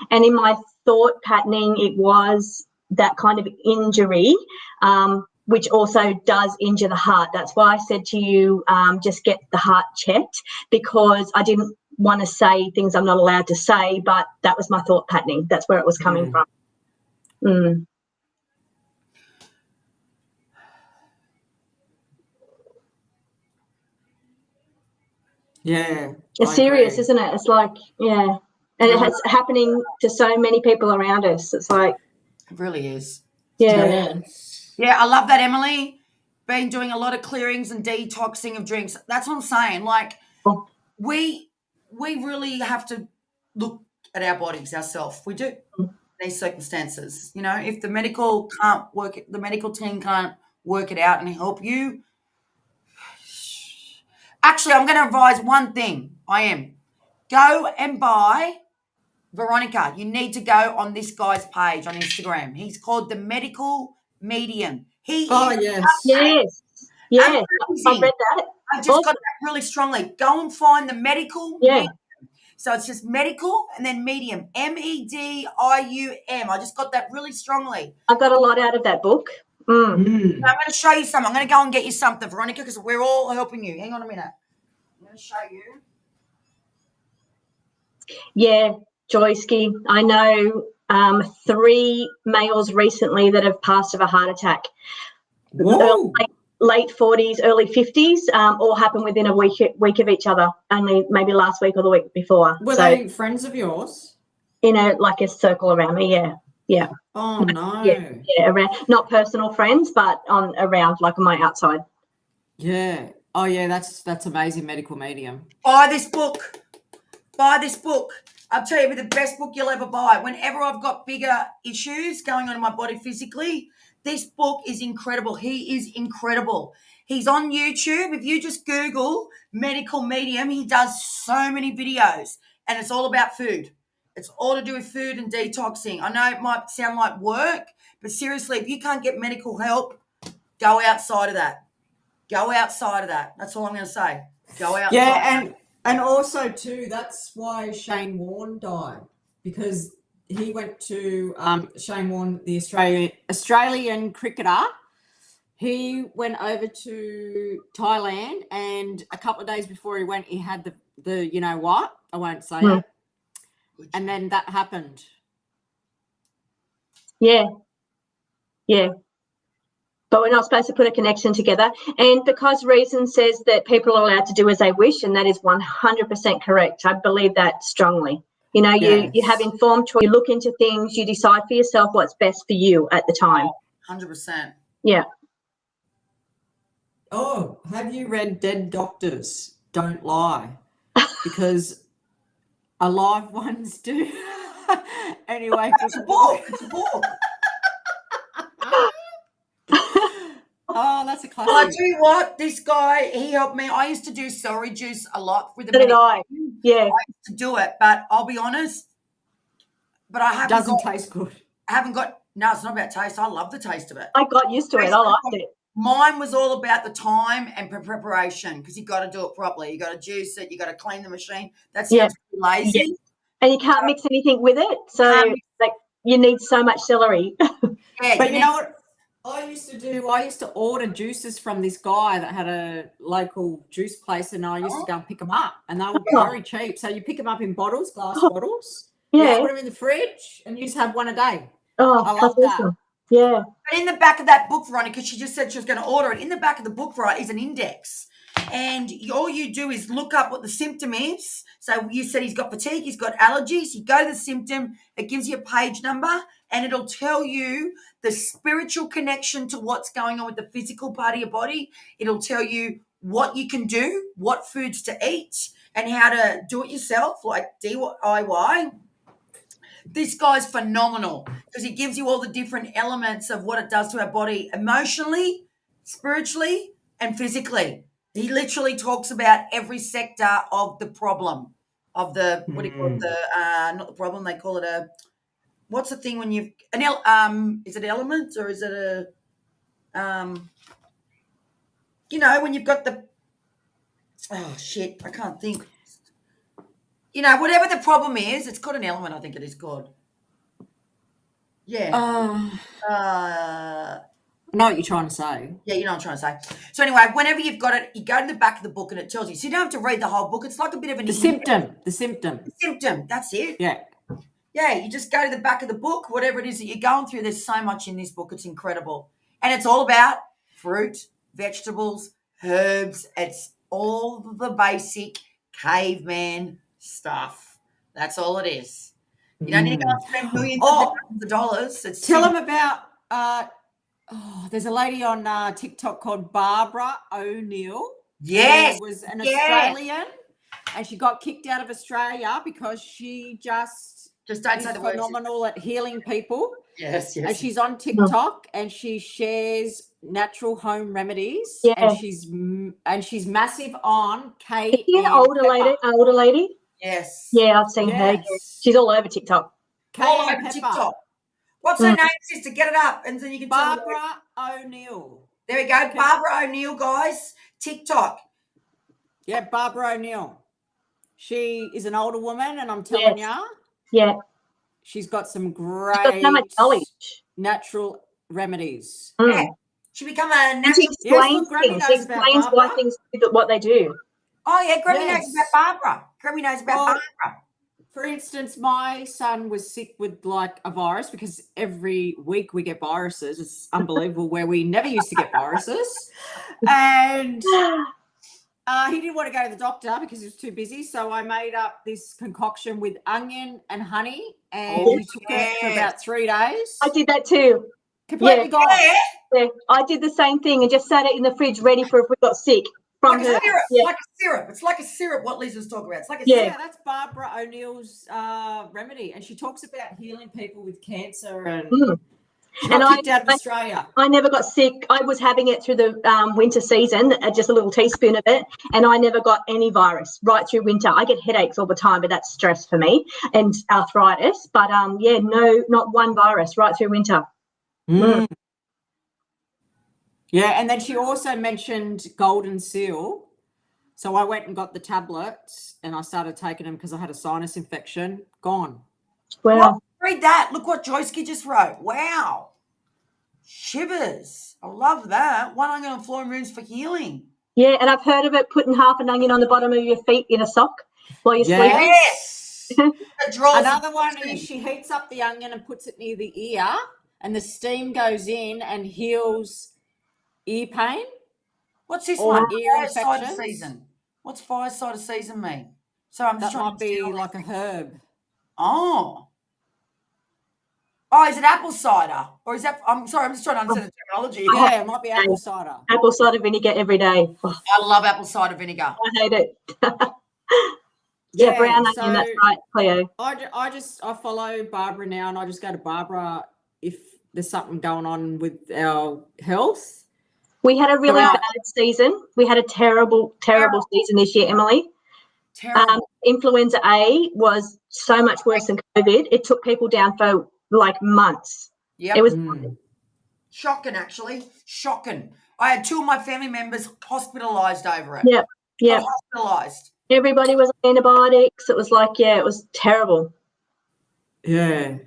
And in my thought patterning, it was that kind of injury, which also does injure the heart. That's why I said to you, just get the heart checked, because I didn't want to say things I'm not allowed to say, but that was my thought patterning. That's where it was coming from. Mm. Yeah. It's I serious, agree. isn't it? It's like, yeah. And it's happening to so many people around us. It's like, It really is. yeah. Yes. Yeah, I love that, Emily. Been doing a lot of clearings and detoxing of drinks. That's what I'm saying. Like, Oh. we really have to look at our bodies ourselves. We do these circumstances. You know, if the medical team can't work it out and help you. Actually, I'm going to advise one thing. Go and buy, Veronica, you need to go on this guy's page on Instagram. He's called The Medical Medium. He Oh, is Yes. Yes. I amazing. read that. I just got that really strongly. Go and find The Medical Medium. So it's just medical and then medium. MEDIUM. I just got that really strongly. I got a lot out of that book. I'm going to show you something. I'm going to go and get you something, Veronica, because we're all helping you. Hang on a minute. I'm going to show you. Yeah, Joyski. I know 3 males recently that have passed of a heart attack. Whoa. Late 40s, early 50s, all happened within a week of each other, only maybe last week or the week before. Were they friends of yours? In a circle around me, yeah. Oh, no. Yeah, around, not personal friends, but around, like on my outside. Yeah. Oh, yeah, that's amazing, Medical Medium. Buy this book. I'll tell you, it'll be the best book you'll ever buy. Whenever I've got bigger issues going on in my body physically, this book is incredible. He is incredible. He's on YouTube. If you just Google Medical Medium, he does so many videos, and it's all about food. It's all to do with food and detoxing. I know it might sound like work, but seriously, if you can't get medical help, go outside of that. That's all I'm going to say. Go outside. Yeah, and also too, that's why Shane Warne died, because he went to Shane Warne, the Australian cricketer. He went over to Thailand, and a couple of days before he went, he had the you know what? I won't say it. And then that happened. Yeah. But we're not supposed to put a connection together. And because reason says that people are allowed to do as they wish, and that is 100% correct. I believe that strongly. You know, you have informed choice, you look into things, you decide for yourself what's best for you at the time. 100%. Yeah. Oh, have you read Dead Doctors Don't Lie? Because alive ones do. Anyway, It's a book. Oh, that's a classic. Well, I tell you what, this guy, he helped me. I used to do celery juice a lot with the So did I. medication. Yeah. I used to do it, but I'll be honest, but I haven't Doesn't taste good. no, it's not about taste. I love the taste of it. I got used to it. I liked it. Mine was all about the time and preparation, because you got to do it properly. You got to juice it. You got to clean the machine. That's lazy. Yeah. And you can't mix anything with it. So like you need so much celery. Yeah, But you know what I used to do? I used to order juices from this guy that had a local juice place, and I used to go and pick them up, and they were very cheap. So you pick them up in bottles, glass bottles. Yeah. Put them in the fridge, and you just have one a day. Oh, I love that's that. awesome. Yeah. But in the back of that book, Veronica, she just said she was going to order it. In the back of the book, right, is an index. And all you do is look up what the symptom is. So you said he's got fatigue, he's got allergies. You go to the symptom, it gives you a page number, and it'll tell you the spiritual connection to what's going on with the physical part of your body. It'll tell you what you can do, what foods to eat, and how to do it yourself, like DIY. This guy's phenomenal because he gives you all the different elements of what it does to our body emotionally, spiritually, and physically. He literally talks about every sector of the problem, of the, what do you call it, not the problem, they call it a, what's the thing when you've, is it elements or is it a, you know, when you've got the, oh shit, I can't think. You know, whatever the problem is, it's called an element, I think it is called. Yeah. I know what you're trying to say. Yeah, you know what I'm trying to say. So anyway, whenever you've got it, you go to the back of the book and it tells you. So you don't have to read the whole book. It's like a bit of an The symptom. symptom. That's it. Yeah. Yeah, you just go to the back of the book, whatever it is that you're going through. There's so much in this book. It's incredible. And it's all about fruit, vegetables, herbs. It's all the basic caveman stuff. That's all it is. You don't need to go and spend millions of thousands of dollars. It's Tell them about there's a lady on TikTok called Barbara O'Neill. Yes. Who was an Australian, and she got kicked out of Australia because she just don't is say the word. phenomenal at healing people. Yes. And she's on TikTok and she shares natural home remedies. Yeah. And she's massive on Kate. Is she an older lady? Yes. Yeah, I've seen her. Yeah. She's all over TikTok. All over TikTok. What's her name, sister? Get it up, and then you can tell. Barbara O'Neill. There we go, Barbara O'Neill, guys. TikTok. Yeah, Barbara O'Neill. She is an older woman, and I'm telling you, yeah, she's got some great she's got so much knowledge. Natural remedies. Yeah. She become a natural. She explains things. She explains why things do what they do. Oh yeah, Grammy knows about Barbara. Grammy knows about Barbara. For instance, my son was sick with like a virus because every week we get viruses. It's unbelievable where we never used to get viruses. And he didn't want to go to the doctor because he was too busy. So I made up this concoction with onion and honey and he took it for about 3 days. I did that too. Completely gone. Yeah, I did the same thing and just sat it in the fridge ready for if we got sick. Like a syrup. Like a syrup. It's like a syrup, what Lisa's talking about. It's like a syrup. Yeah, that's Barbara O'Neill's remedy. And she talks about healing people with cancer and she got kicked out of Australia. I never got sick. I was having it through the winter season, just a little teaspoon of it, and I never got any virus right through winter. I get headaches all the time, but that's stress for me and arthritis. But no, not one virus right through winter. Yeah, and then she also mentioned Golden Seal. So I went and got the tablets and I started taking them because I had a sinus infection. Gone. Wow. Well, read that. Look what Joyski just wrote. Wow. Shivers. I love that. 1 onion on floor and rooms for healing. Yeah, and I've heard of it putting half an onion on the bottom of your feet in a sock while you're sleeping. Yes. Another one is she heats up the onion and puts it near the ear and the steam goes in and heals ear pain. What's this one? Ear Fireside infections. season. What's fireside season mean? So I'm just that might be like a herb. Oh, is it apple cider? Or is that, I'm sorry, I'm just trying to understand the terminology. Yeah, it might be apple cider. Apple cider vinegar every day. Oh, I love apple cider vinegar. I hate it. Brown onion, that's right, Cleo. I follow Barbara now and I just go to Barbara if there's something going on with our health. We had a really bad season. We had a terrible season this year, Emily. Terrible. Influenza A was so much worse than COVID. It took people down for like months. Yep. It was shocking, actually. Shocking. I had 2 of my family members hospitalised over it. Yeah. Hospitalised. Everybody was on antibiotics. It was like, it was terrible. Yeah.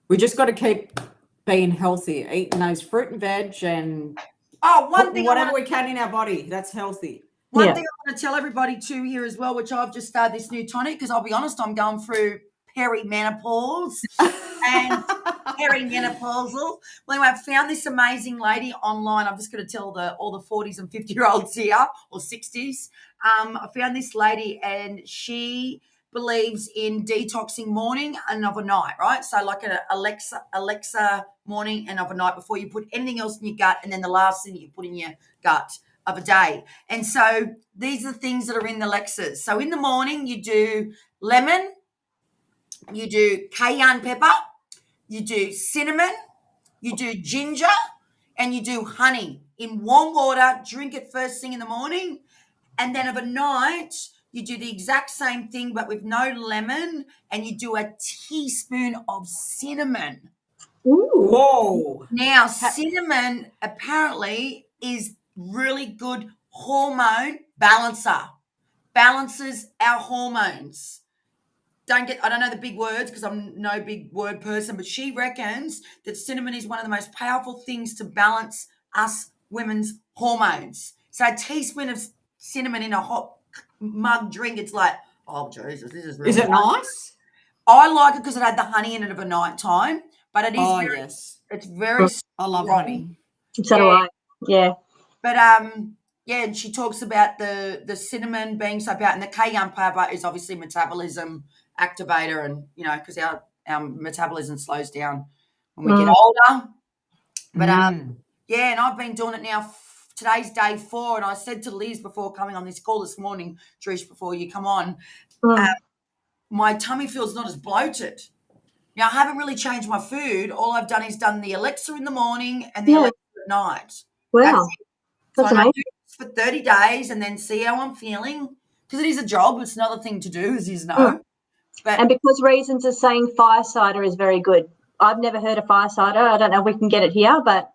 We just got to keep being healthy, eating those fruit and veg and whatever we can in our body, that's healthy. One thing I want to tell everybody too here as well, which I've just started this new tonic, because I'll be honest, I'm going through perimenopause and perimenopausal. Well, anyway, I found this amazing lady online. I'm just going to tell all the 40s and 50-year-olds here, or 60s. I found this lady and she believes in detoxing morning and overnight, right? So like an Alexa morning and overnight before you put anything else in your gut, and then the last thing that you put in your gut of a day. And so these are the things that are in the Alexas. So in the morning you do lemon, you do cayenne pepper, you do cinnamon, you do ginger, and you do honey in warm water. Drink it first thing in the morning, and then overnight you do the exact same thing but with no lemon, and you do a teaspoon of cinnamon. Ooh. Whoa. Now, cinnamon apparently is really good hormone balancer. Balances our hormones. I don't know the big words because I'm no big word person, but she reckons that cinnamon is one of the most powerful things to balance us women's hormones. So a teaspoon of cinnamon in a hot mug drink, it's like, oh Jesus, this is really Is it nice? I like it because it had the honey in it of a night time, but it is Oh, very, yes. it's very I love strong. honey. So do I. Yeah. But yeah, and she talks about the cinnamon being so powerful, and the cayenne pepper is obviously metabolism activator, and because our metabolism slows down when we get older. But yeah, and I've been doing it now. Today's day 4, and I said to Liz before coming on this call this morning, Trish, before you come on, my tummy feels not as bloated. Now, I haven't really changed my food. All I've done is done the Alexa in the morning and the Alexa at night. Wow. So That's I'm going to amazing. do this for 30 days and then see how I'm feeling. Because it is a job. It's another thing to do, as you know. But And because Reasons are saying fire cider is very good. I've never heard of fire cider. I don't know if we can get it here, but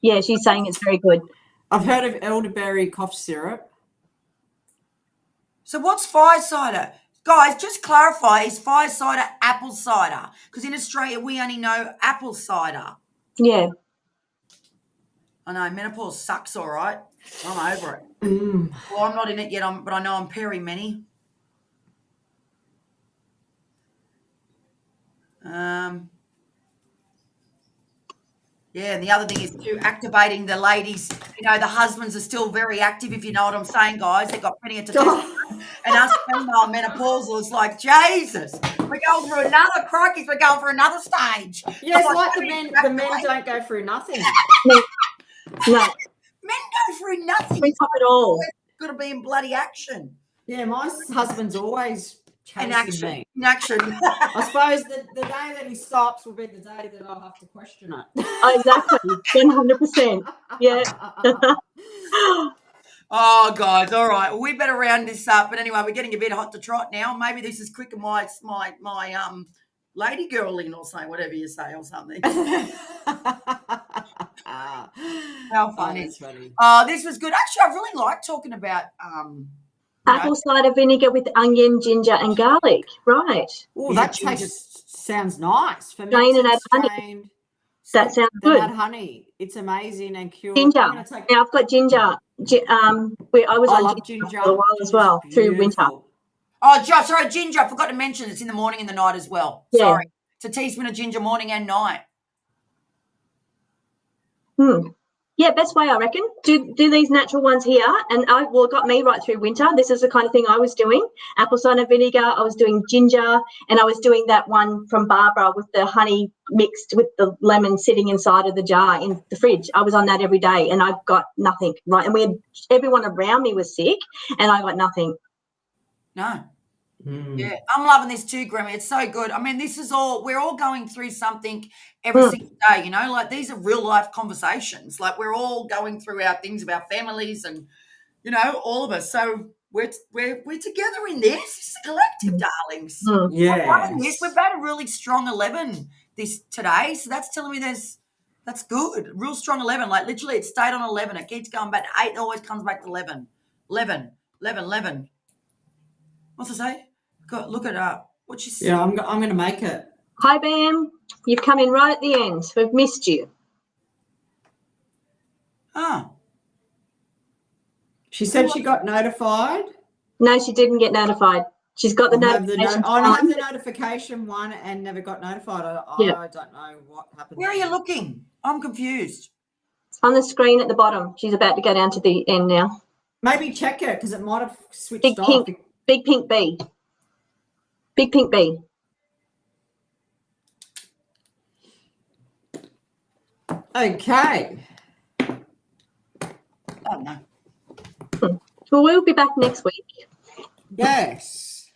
yeah, she's saying it's very good. I've heard of elderberry cough syrup. so what's fire cider? Guys, just clarify, is fire cider apple cider? Because in Australia, we only know apple cider. Yeah. I know, menopause sucks, all right. I'm over it. Mm. Well, I'm not in it yet, but I know I'm peri-many. Yeah, and the other thing is too, activating the ladies. The husbands are still very active, if you know what I'm saying, guys. They've got plenty of testosterone. And us female menopausal is like, Jesus, we're going through another crikey, we're going for another stage. Yeah, it's So like the men don't go through nothing. No. Men go through nothing. We top it all. Got to be in bloody action. Yeah, my husband's always chasing me. In action. I suppose the day that he stops will be the day that I'll have to question it. Oh, exactly. 100%. Yeah. Oh, guys, all right. Well, we better round this up. But anyway, we're getting a bit hot to trot now. Maybe this is quicker my lady girling or something, whatever you say or something. How funny. That's funny. This was good. Actually, I really like talking about Apple cider vinegar with onion, ginger, and garlic. Right. Oh, Yeah, that sounds nice. For Strain and add honey. strained, That sounds then good. add honey. It's amazing and cure. Ginger. I'm gonna take- Now I've got ginger. I was I on love ginger ginger for a while as well through winter. Beautiful. Oh, sorry, ginger. I forgot to mention it's in the morning and the night as well. Yeah. Sorry. It's a teaspoon of ginger morning and night. Yeah, best way I reckon. Do these natural ones here, and it got me right through winter. This is the kind of thing I was doing. Apple cider vinegar. I was doing ginger, and I was doing that one from Barbara with the honey mixed with the lemon sitting inside of the jar in the fridge. I was on that every day, and I got nothing. Right, and everyone around me was sick, and I got nothing. No. Mm. Yeah, I'm loving this too, Grammy. It's so good. I mean, we're all going through something every single day, like these are real life conversations. Like we're all going through our things about families and, all of us. So we're together in this. It's a collective, darlings. Yeah. Yes, we've had a really strong 11 today. So that's telling me that's good. Real strong 11. Like literally it stayed on 11. It keeps going back to 8. It always comes back to 11. 11. 11. 11. What's it say? Look it up. What she said. Yeah, I'm going to make it. Hi, Bam. You've come in right at the end. We've missed you. Oh. She said she got notified. No, she didn't get notified. She's got the I have notification. I have the notification one and never got notified. I don't know what happened. Where are you looking? I'm confused. On the screen at the bottom. She's about to go down to the end now. Maybe check it because it might have switched Big off. pink. Big pink B. Big pink B. Okay. Oh, no. Well, we'll be back next week. Yes.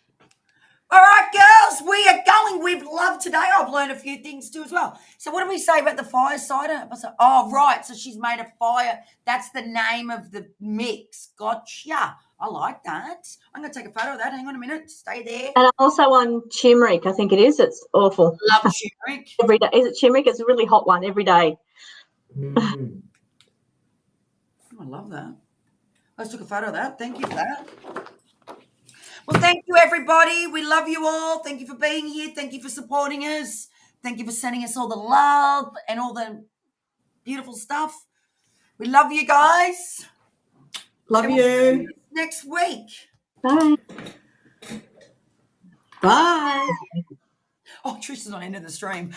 All right, girls, we are going with love today. I've learned a few things too as well. So what did we say about the fire cider? Oh, right. So she's made a fire. That's the name of the mix. Gotcha. I like that. I'm going to take a photo of that. Hang on a minute. Stay there. And I'm also on turmeric, I think it is. It's awful. Love turmeric. Every day. Is it turmeric? It's a really hot one every day. Mm. I love that. I just took a photo of that. Thank you for that. Well, thank you, everybody. We love you all. Thank you for being here. Thank you for supporting us. Thank you for sending us all the love and all the beautiful stuff. We love you guys. Love And we'll see you. next week. Bye. Bye. Oh, Trish is on the end of the stream.